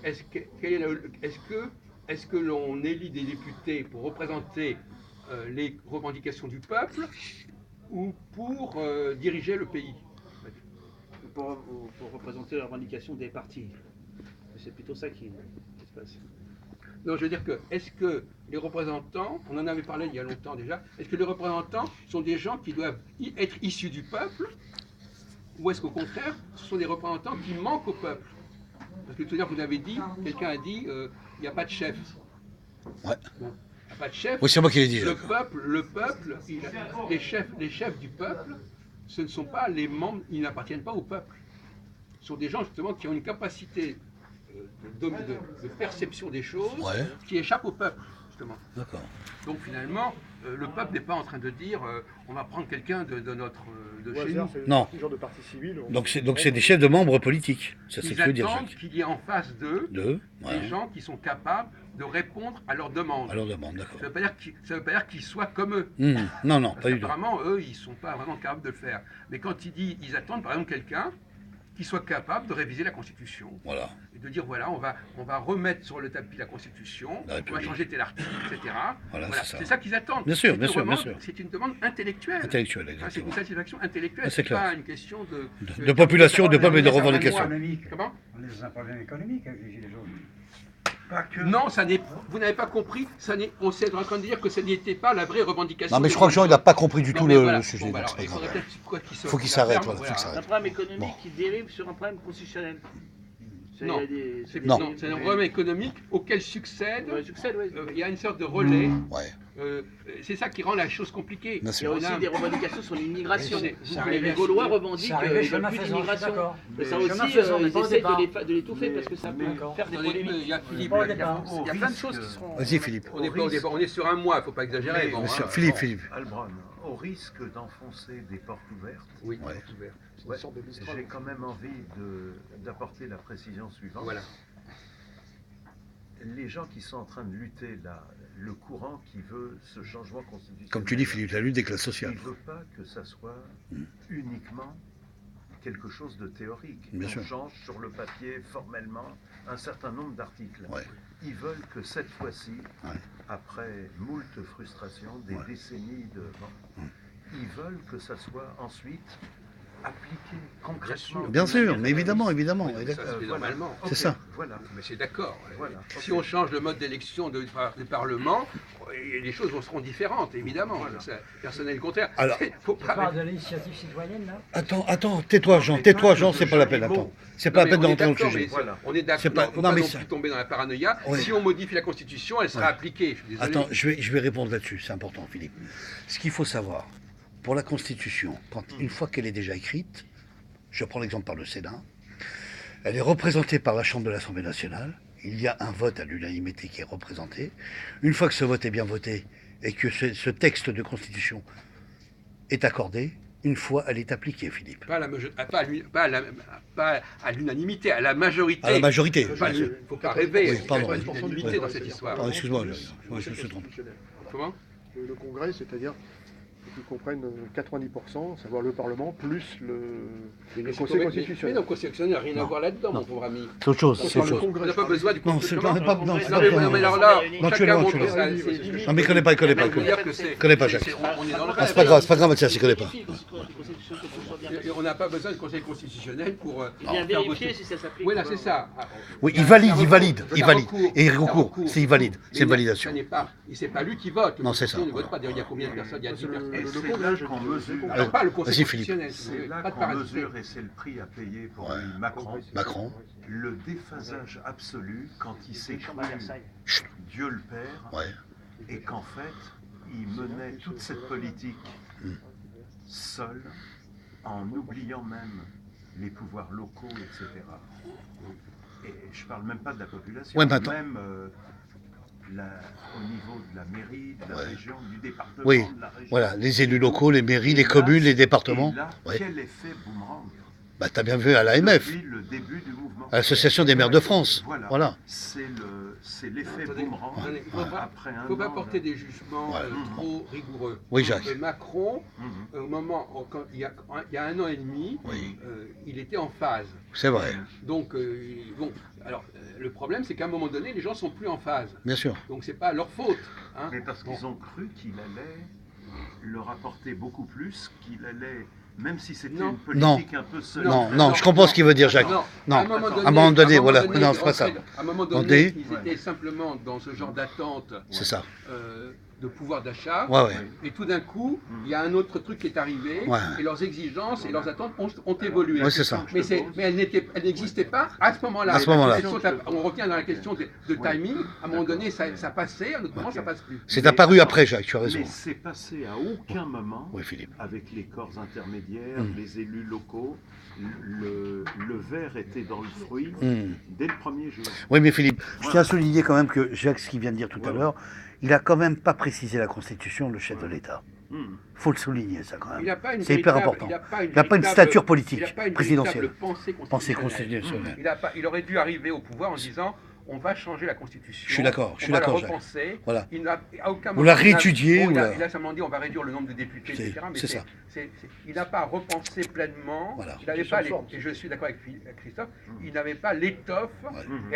S2: est-ce que l'on élit des députés pour représenter les revendications du peuple ou pour diriger le pays?
S7: Pour représenter la revendication des partis. c'est plutôt ça qui se passe.
S2: Non, je veux dire que, est-ce que les représentants, on en avait parlé il y a longtemps déjà, est-ce que les représentants sont des gens qui doivent être issus du peuple, ou est-ce qu'au contraire, ce sont des représentants qui manquent au peuple? Parce que tout à l'heure, vous avez dit, quelqu'un a dit, il n'y a pas de chef.
S1: Ouais.
S2: Bon, il n'y a pas de chef.
S1: Oui, c'est moi qui l'ai dit.
S2: Le peuple, les chefs du peuple, ce ne sont pas les membres, ils n'appartiennent pas au peuple. Ce sont des gens justement qui ont une capacité de perception des choses
S1: Ouais.
S2: qui échappe au peuple, justement.
S1: D'accord.
S2: Donc finalement, le peuple n'est pas en train de dire on va prendre quelqu'un de chez nous.
S1: Non.
S4: Ce genre de partie civile.
S1: Donc c'est des chefs de membres politiques. C'est ce que
S2: Ils
S1: tu veux dire,
S2: attendent
S1: Jacques.
S2: qu'il y ait en face d'eux
S1: Deux.
S2: des
S1: Ouais.
S2: gens qui sont capables de répondre à leurs demandes.
S1: Alors demande, d'accord.
S2: Ça ne veut pas dire qu'ils soient comme eux.
S1: Non, non,
S2: Parce
S1: pas du tout.
S2: qu'apparemment, eux, ils ne sont pas vraiment capables de le faire. Mais quand il dit, ils attendent par exemple quelqu'un qui soit capable de réviser la Constitution.
S1: Voilà.
S2: Et de dire, voilà, on va remettre sur le tapis la Constitution,
S1: La
S2: on va
S1: République.
S2: changer tel article, etc.
S1: Voilà, c'est ça.
S2: C'est ça qu'ils attendent.
S1: Bien sûr,
S2: C'est
S1: bien
S2: une
S1: sûr, bien
S2: demande-
S1: sûr.
S2: C'est une demande intellectuelle.
S1: Intellectuel,
S2: Enfin, c'est
S1: exactement.
S2: une satisfaction intellectuelle,
S1: Ah, c'est
S2: c'est
S1: clair.
S2: pas une question
S1: De population, de peuple et de
S6: On est dans un
S1: revendication.
S6: problème économique.
S2: Comment
S6: On est dans un problème économique avec les Gilets jaunes.
S3: Pas que.
S2: Non, vous n'avez pas compris, on est en train de dire que ce n'était pas la vraie revendication.
S1: Non, mais
S2: des
S1: je crois que Jean, il n'a pas compris du
S2: Non,
S1: tout
S2: mais
S1: le
S2: voilà.
S1: sujet.
S2: Bon, bah
S1: donc
S2: alors,
S1: c'est pas
S2: il
S1: grave.
S2: faudrait peut-être
S1: Faut qu'il s'arrête,
S2: ferme,
S1: voilà, faut qu'il
S7: C'est un
S1: s'arrête.
S7: problème économique
S1: Bon.
S7: qui dérive sur un problème constitutionnel.
S2: Non.
S7: Il y a des-
S2: C'est
S1: Non.
S2: non, c'est un problème économique auquel succède,
S7: Ouais, succède, ouais.
S2: il y a une sorte de relais.
S1: Ouais,
S2: C'est ça qui rend la chose compliquée.
S1: bien
S7: Il y a
S1: sûr.
S7: aussi des revendications sur l'immigration.
S2: Oui,
S6: ça
S7: Les
S6: arrive-
S7: Gaulois revendiquent
S6: ça arrive
S7: qu'ils
S6: chemin
S7: veulent plus
S6: faisant,
S7: d'immigration.
S6: d'accord.
S7: Mais ça
S3: Mais
S6: chemin
S7: aussi,
S6: faisant, mais
S7: ils
S6: pas au
S7: essaient
S6: départ.
S7: de l'étouffer parce que ça peut
S6: D'accord.
S7: faire des
S2: Attendez,
S7: polémiques.
S2: il y a Philippe.
S6: Pas au
S2: il y a-
S6: départ.
S2: il y a plein de choses qui seront.
S1: Vas-y, Philippe.
S2: On n'est pas au départ, on est sur un mois, il ne faut pas exagérer.
S3: Mais,
S2: bon,
S1: Monsieur,
S2: hein.
S1: Philippe,
S3: Bon,
S1: Philippe.
S3: Albron, au risque d'enfoncer des portes ouvertes,
S2: Oui,
S1: Ouais.
S2: porte ouverte.
S4: C'est une
S3: ouais,
S4: sorte de Mistral.
S3: j'ai quand même envie d'apporter la précision suivante.
S2: Voilà.
S3: Les gens qui sont en train de lutter là, le courant qui veut ce changement constitutionnel,
S1: Comme tu dis, Philippe, la lutte des classes
S3: il
S1: sociales.
S3: ne veut pas que ça soit uniquement quelque chose de théorique.
S1: Bien
S3: On
S1: sûr.
S3: change sur le papier formellement un certain nombre d'articles.
S1: Ouais.
S3: Ils veulent que cette fois-ci,
S1: Ouais.
S3: après moult frustrations, des
S1: Ouais.
S3: décennies de... bon, ils veulent que ça soit ensuite appliqué concrètement.
S1: Bien sûr, mais évidemment, évidemment.
S2: Oui, mais ça se fait
S3: Voilà.
S2: normalement.
S1: C'est
S3: Ok,
S1: ça.
S3: Voilà.
S2: Mais c'est d'accord.
S3: Voilà.
S2: Si
S3: Ok.
S2: on change le mode d'élection du Parlement, les choses seront différentes, évidemment. Ça, personne n'est le contraire.
S1: Alors-
S2: Faut
S6: Tu
S2: pas-
S6: parles de l'initiative citoyenne, là?
S1: Attends, tais-toi, Jean, c'est pas la peine, attends. C'est pas la
S2: Non, mais
S1: peine
S2: on est
S1: d'entrer dans le
S2: d'accord,
S1: sujet.
S2: mais
S3: Voilà.
S2: On est d'accord.
S1: C'est pas-
S2: Il ne faut
S1: non,
S2: pas
S1: mais
S2: non
S1: ça-
S2: plus tomber dans la paranoïa.
S1: Oui.
S2: Si on modifie la Constitution, elle sera
S1: Ouais.
S2: appliquée. Je suis désolé.
S1: Attends, je vais répondre là-dessus, c'est important, Philippe. Ce qu'il faut savoir, pour la Constitution, une fois qu'elle est déjà écrite, je prends l'exemple par le Sénat, elle est représentée par la Chambre de l'Assemblée nationale, il y a un vote à l'unanimité qui est représenté. Une fois que ce vote est bien voté et que ce texte de Constitution est accordé, une fois elle est appliquée, Philippe.
S2: Pas à l'unanimité, à la majorité.
S1: À la majorité.
S2: Il ne faut pas rêver.
S1: Oui,
S2: Il n'y a
S1: pardon,
S2: pas
S1: oui.
S2: d'unanimité
S1: Oui.
S2: dans cette histoire.
S1: Pardon, excuse-moi, je me suis trompé.
S2: Comment
S4: Le Congrès, c'est-à-dire qu'ils comprennent 90%, savoir le Parlement, plus le Conseil
S2: Mais
S4: constitutionnel.
S2: non, le constitutionnel n'a rien à
S1: Non.
S2: voir là-dedans,
S1: Non.
S2: mon pauvre ami.
S1: C'est autre chose,
S4: On
S1: c'est
S4: parle
S1: autre
S4: du
S1: chose.
S2: On
S4: Congrès.
S2: n'a pas besoin du
S1: Non, c'est
S2: Congrès.
S1: pas, non,
S7: Non,
S1: c'est
S2: Non,
S1: pas-
S2: mais alors là,
S1: Non, tu es
S2: chacun
S1: loin,
S2: montre
S1: tu es loin.
S2: ça.
S4: Oui,
S2: c'est
S4: oui,
S2: limite.
S1: Non, mais il connaît pas, il connaît pas.
S2: Je veux dire que c'est-
S1: Connais pas,
S2: c'est-
S1: Jacques.
S2: on est dans le
S1: Ah,
S2: rêve.
S1: c'est pas grave, Mathias, il connaît pas.
S2: Et on n'a pas besoin de conseil constitutionnel pour
S7: Il vient
S2: faire
S7: vérifier
S2: voter.
S7: si ça s'applique.
S2: Oui, là, c'est ça.
S1: Oui,
S2: Il y
S1: il
S2: a
S1: valide,
S2: un
S1: il
S2: recours.
S1: valide,
S2: Il y
S1: il
S2: a un
S1: valide.
S2: recours.
S1: Et il
S2: Il y a un
S1: recourt,
S2: recours.
S1: c'est il valide,
S2: Mais
S1: c'est une validation.
S2: ça n'est pas, c'est pas lui qui vote.
S1: Non, c'est ça.
S2: Il ne vote pas. D'ailleurs, il y a combien de personnes? Il y a 10
S4: C'est
S2: personnes.
S3: Et
S4: le
S3: c'est
S4: Congrès,
S3: là
S4: je
S3: qu'on
S4: dis,
S3: mesure,
S4: le
S2: Alors, pas le conseil
S1: Vas-y, Philippe.
S2: constitutionnel.
S3: c'est là
S2: Pas de
S3: qu'on
S2: parasité.
S3: mesure, et c'est le prix à payer pour
S1: Ouais.
S3: lui,
S1: Macron,
S3: le déphasage absolu quand il s'est cru
S1: Chut.
S3: Dieu le Père,
S1: ouais,
S3: et qu'en fait, il menait toute cette politique seul, en oubliant même les pouvoirs locaux, etc. Et je parle même pas de la population,
S1: Ouais, mais attends.
S3: même au niveau de la mairie, de la
S1: Ouais.
S3: région, du département,
S1: Oui,
S3: de la région.
S1: voilà, les élus locaux, les mairies, les
S3: Et là,
S1: communes, les départements.
S3: Et là,
S1: Ouais.
S3: quel effet boomerang
S1: Bah, t'as bien vu à l'AMF,
S3: depuis le début du mouvement.
S1: à l'Association des maires de France. Voilà.
S3: C'est l'effet
S2: Attendez,
S3: boomerang
S2: attendez, il ne
S3: après un
S2: faut pas
S3: an,
S2: porter
S3: là.
S2: des jugements
S1: Ouais.
S2: trop rigoureux.
S1: Oui, Jacques.
S2: Macron,
S3: Mhm.
S2: au moment, il y a un an et demi,
S1: Oui.
S2: il était en phase.
S1: C'est vrai,
S2: Donc, bon, alors, le problème, c'est qu'à un moment donné, les gens sont plus en phase.
S1: bien sûr.
S2: Donc, c'est pas leur faute. Hein.
S3: Mais parce
S2: Bon.
S3: qu'ils ont cru qu'il allait leur apporter beaucoup plus, qu'il allait même si c'était
S2: Non.
S3: une politique un peu solide.
S1: Non, je comprends ce qu'il veut dire, Jacques. Non,
S2: à
S1: un moment donné, voilà. Non, c'est pas ça.
S2: À un moment
S1: On
S2: donné,
S1: dit-
S2: ils étaient simplement dans ce genre d'attente
S1: C'est ça.
S2: de pouvoir d'achat.
S1: Ouais.
S2: Et tout d'un coup, il y a un autre truc qui est arrivé,
S1: Ouais.
S2: et leurs exigences et leurs attentes ont évolué.
S1: Ouais, c'est ça.
S2: Mais elles n'existaient pas à ce moment-là.
S1: À ce moment-là.
S2: On revient dans la question de timing. À un moment donné, ça passait, à un autre moment, ça passe plus.
S1: C'est apparu après, Jacques, tu as raison.
S3: Mais c'est passé à aucun moment,
S1: Oui, Philippe.
S3: avec les corps intermédiaires, les élus locaux, le verre était dans le fruit dès le premier jour.
S1: Oui, mais Philippe, je tiens à souligner quand même que Jacques, ce qu'il vient de dire tout à l'heure, il a quand même pas précisé la Constitution, le chef de l'État. Faut le souligner, ça, quand
S2: Il
S1: même.
S2: n'a pas une
S1: C'est hyper
S2: véritable-
S1: important.
S2: il n'a pas une
S1: Il n'a pas une
S2: véritable-
S1: stature politique,
S2: il n'a pas une
S1: présidentielle.
S2: véritable
S1: Pensée
S2: pensée
S1: constitutionnelle.
S2: Il aurait dû arriver au pouvoir en disant on va changer la Constitution.
S1: Je suis d'accord,
S2: on va la
S1: Jacques.
S2: repenser.
S1: Voilà.
S2: Il n'a à aucun
S1: On
S2: moment.
S1: l'a réétudié,
S2: Il
S1: ou
S2: a,
S1: la-
S2: il a simplement dit on va réduire le nombre de députés,
S1: C'est-
S2: etc. Mais
S1: c'est ça.
S2: il n'a pas repensé pleinement.
S1: Voilà.
S2: Il n'avait pas et je suis d'accord avec Christophe, il n'avait pas l'étoffe. Et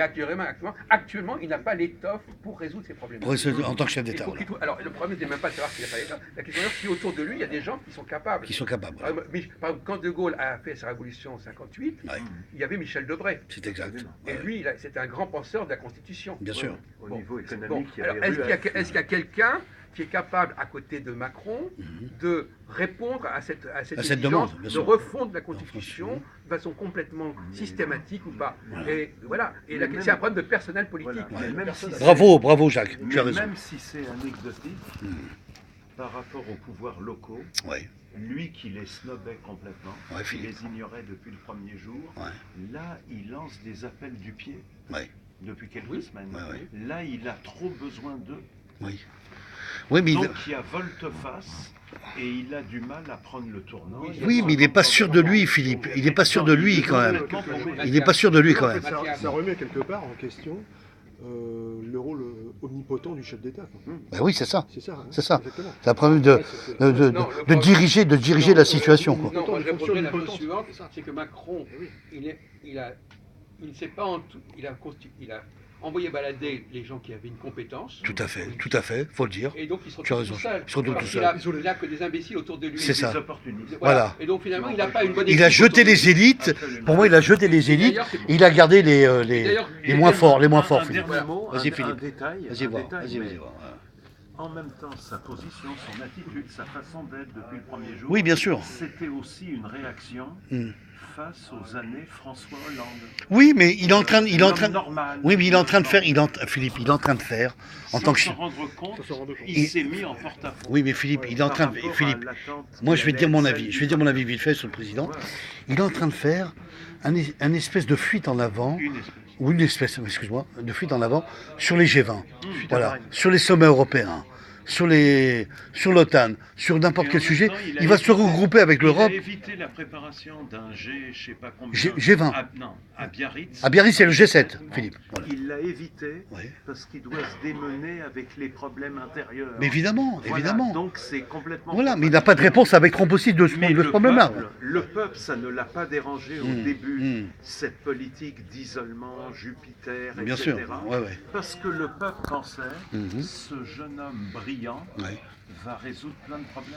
S2: actuellement, il n'a pas l'étoffe pour résoudre ces problèmes.
S1: En tant que chef d'État,
S2: Il faut
S1: voilà.
S2: Alors, le problème n'est même pas de savoir s'il n'a pas l'étoffe. La question est si autour de lui, il y a des gens qui sont capables.
S1: Qui sont capables.
S2: Par exemple, quand De Gaulle a fait sa révolution en 58,
S1: Ouais.
S2: il y avait Michel Debré.
S1: C'est exact.
S2: Et lui, c'était un grand penseur de la Constitution.
S1: Bien sûr.
S3: Au
S2: Bon.
S3: niveau
S2: Bon,
S3: économique, il y
S2: alors,
S3: avait
S2: est-ce qu'il y a quelqu'un qui est capable, à côté de Macron, de répondre à cette
S1: À cette
S2: exigence
S1: demande, bien
S2: de
S1: sûr.
S2: refondre la Constitution de façon complètement systématique ou pas. Et voilà. Et
S3: Mais
S2: c'est un problème de personnel politique.
S3: Voilà. Mais même si c'est-
S1: Bravo, Jacques, tu
S3: mais
S1: as raison.
S3: même si c'est anecdotique, par rapport aux pouvoirs locaux,
S1: Oui,
S3: lui qui les snobait complètement,
S1: Ouais,
S3: qui
S1: Philippe.
S3: les ignorait depuis le premier jour,
S1: Ouais.
S3: là il lance des appels du pied
S1: oui,
S3: depuis quelques
S2: Oui.
S3: semaines.
S1: Ouais,
S3: Là il a trop besoin d'eux.
S1: oui. Oui, mais
S3: Donc il y a volte-face et il a du mal à prendre le tournant.
S1: Oui, mais il n'est pas sûr de lui, Philippe. Il n'est pas sûr de lui, quand même. Il n'est pas sûr de lui, quand même.
S4: Ça remet quelque part en question le rôle omnipotent du chef d'État. quoi.
S1: Ben oui, c'est ça.
S4: C'est ça. hein,
S1: C'est ça.
S4: Exactement.
S1: C'est un problème de diriger la situation, quoi.
S2: Non, moi je
S4: Fonction
S2: répondrai la chose
S4: omnipotente.
S2: suivante, c'est que Macron, il ne s'est pas il a envoyé balader les gens qui avaient une compétence.
S1: Tout à fait, faut le dire.
S2: Et donc ils se
S1: Tu as
S2: retrouvent
S1: raison.
S2: tout seuls.
S1: Ils se retrouvent
S2: Parce
S1: tout
S2: qu'il a que des imbéciles autour de lui.
S1: C'est ça.
S3: Des opportunistes.
S1: Voilà.
S2: Et donc finalement, il n'a pas une bonne
S1: Il a
S2: équipe
S1: jeté
S2: autour de
S1: les
S2: lui.
S1: élites.
S3: Absolument.
S1: Pour moi, il a jeté les élites.
S2: D'ailleurs, c'est-
S1: Il a gardé
S2: D'ailleurs,
S1: les moins forts,
S3: Un
S1: Philippe.
S3: dernier mot,
S1: Vas-y,
S3: un
S1: Philippe.
S3: détail,
S1: Vas-y,
S3: un
S1: voir.
S3: détail,
S1: Vas-y,
S3: mais
S1: vas-y, voir.
S3: en même temps, sa position, son attitude, sa façon d'être depuis le premier jour,
S1: Oui, bien sûr.
S3: c'était aussi une réaction face aux années François Hollande.
S1: Oui, mais il est en train,
S3: L'homme normal.
S1: oui, mais il est en train de faire, Philippe, il est en train de faire, en tant que,
S3: Sans s'en rendre compte,
S4: Sans s'en rendre compte.
S3: il s'est mis en porte-à-faux.
S1: oui, mais Philippe, il est en train de, Philippe, moi je vais te dire mon avis, vite fait sur le président. Il est en train de faire un espèce de fuite en avant, ou une espèce, excuse-moi, de fuite en avant sur les G20, voilà, sur les sommets européens, sur l'OTAN, sur n'importe quel sujet. Il va se regrouper avec l'Europe.
S3: Il a évité la préparation d'un G, je sais pas combien.
S1: G20.
S3: À Biarritz.
S1: À Biarritz, c'est le G7, Philippe. Voilà.
S3: Il l'a évité
S1: Ouais.
S3: parce qu'il doit se démener avec les problèmes intérieurs.
S1: Mais évidemment,
S3: Voilà,
S1: évidemment.
S3: Donc c'est complètement.
S1: Voilà, mais il n'a pas de réponse avec Trump aussi de ce
S3: Mais le
S1: problème-là.
S3: peuple, ça ne l'a pas dérangé au début, cette politique d'isolement, Jupiter,
S1: Bien
S3: etc.
S1: sûr, ouais.
S3: Parce que le peuple pensait, ce jeune homme brillant
S1: Ouais.
S3: va résoudre plein de problèmes.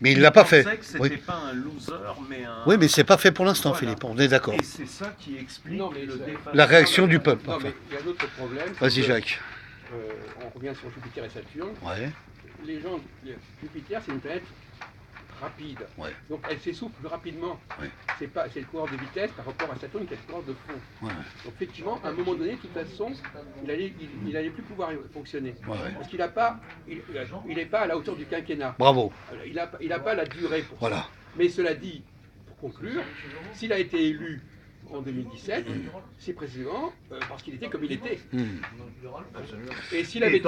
S1: Mais il l'a pas fait.
S3: pensait que c'était
S1: Oui.
S3: pas un loser, mais un...
S1: Oui, mais c'est pas fait pour l'instant,
S3: Voilà.
S1: Philippe. On est d'accord.
S3: Et c'est ça qui explique
S2: Non, mais
S3: le
S2: ça-
S3: déphasage.
S1: La réaction du peuple.
S2: Non,
S1: Enfin.
S2: mais il y a un autre problème.
S1: Vas-y,
S2: c'est que,
S1: Jacques.
S2: On revient sur Jupiter et Saturne.
S1: Ouais.
S2: Les gens, Jupiter, c'est une planète rapide.
S1: Ouais.
S2: Donc elle s'essouffle plus rapidement.
S1: Ouais.
S2: C'est le coureur de vitesse par rapport à Saturne qui est le coureur de fond.
S1: Ouais.
S2: Donc effectivement, à un moment donné, de toute façon, il allait plus pouvoir fonctionner.
S1: Ouais.
S2: Parce qu'il n'est pas à la hauteur du quinquennat.
S1: Bravo.
S2: Il n'a pas la durée pour ça.
S1: Voilà.
S2: Mais cela dit, pour conclure, s'il a été élu en 2017, c'est précisément parce qu'il était comme il était. Et s'il avait,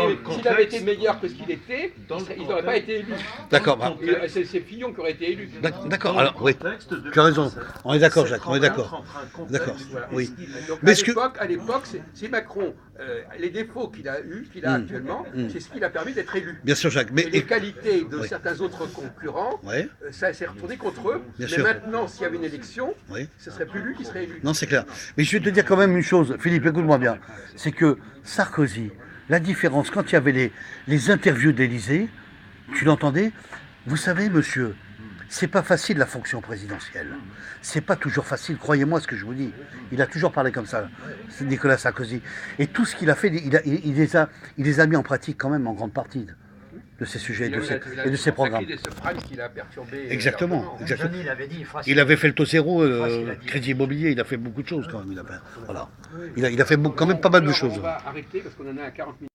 S2: été meilleur que ce qu'il était, il n'aurait pas été élu.
S1: D'accord. Bah,
S2: C'est Fillon qui aurait été élu.
S1: d'accord. Alors, oui. Tu as raison. On est d'accord, Jacques. On est d'accord. D'accord.
S2: Voilà.
S1: Oui.
S2: Donc
S1: Mais est-ce que-
S2: à l'époque, c'est Macron. Les défauts qu'il a actuellement, c'est ce qui l'a permis d'être élu.
S1: Bien sûr, Jacques. Mais
S2: Et les qualités de
S1: Oui.
S2: certains autres concurrents,
S1: ouais.
S2: ça s'est retourné contre eux.
S1: Bien
S2: Mais
S1: sûr.
S2: maintenant, s'il y avait une élection,
S1: Oui.
S2: ce serait plus lui qui serait élu.
S1: Non, c'est clair. Mais je vais te dire quand même une chose, Philippe, écoute-moi bien. C'est que Sarkozy, la différence, quand il y avait les interviews d'Élysée, tu l'entendais, vous savez, monsieur, C'est pas facile la fonction présidentielle. C'est pas toujours facile, croyez-moi ce que je vous dis. Il a toujours parlé comme ça, c'est Nicolas Sarkozy. Et tout ce qu'il a fait, il les a mis en pratique quand même en grande partie de ces sujets et de ces programmes.
S2: Qu'il a perturbé.
S1: Exactement, exactement.
S6: Johnny l'avait dit, il fera
S1: Il avait fait le taux zéro, crédit immobilier, il a fait beaucoup de choses quand même. Il a fait, voilà. Il a fait quand même pas mal de choses.
S2: On va arrêter parce qu'on en a à 40 minutes.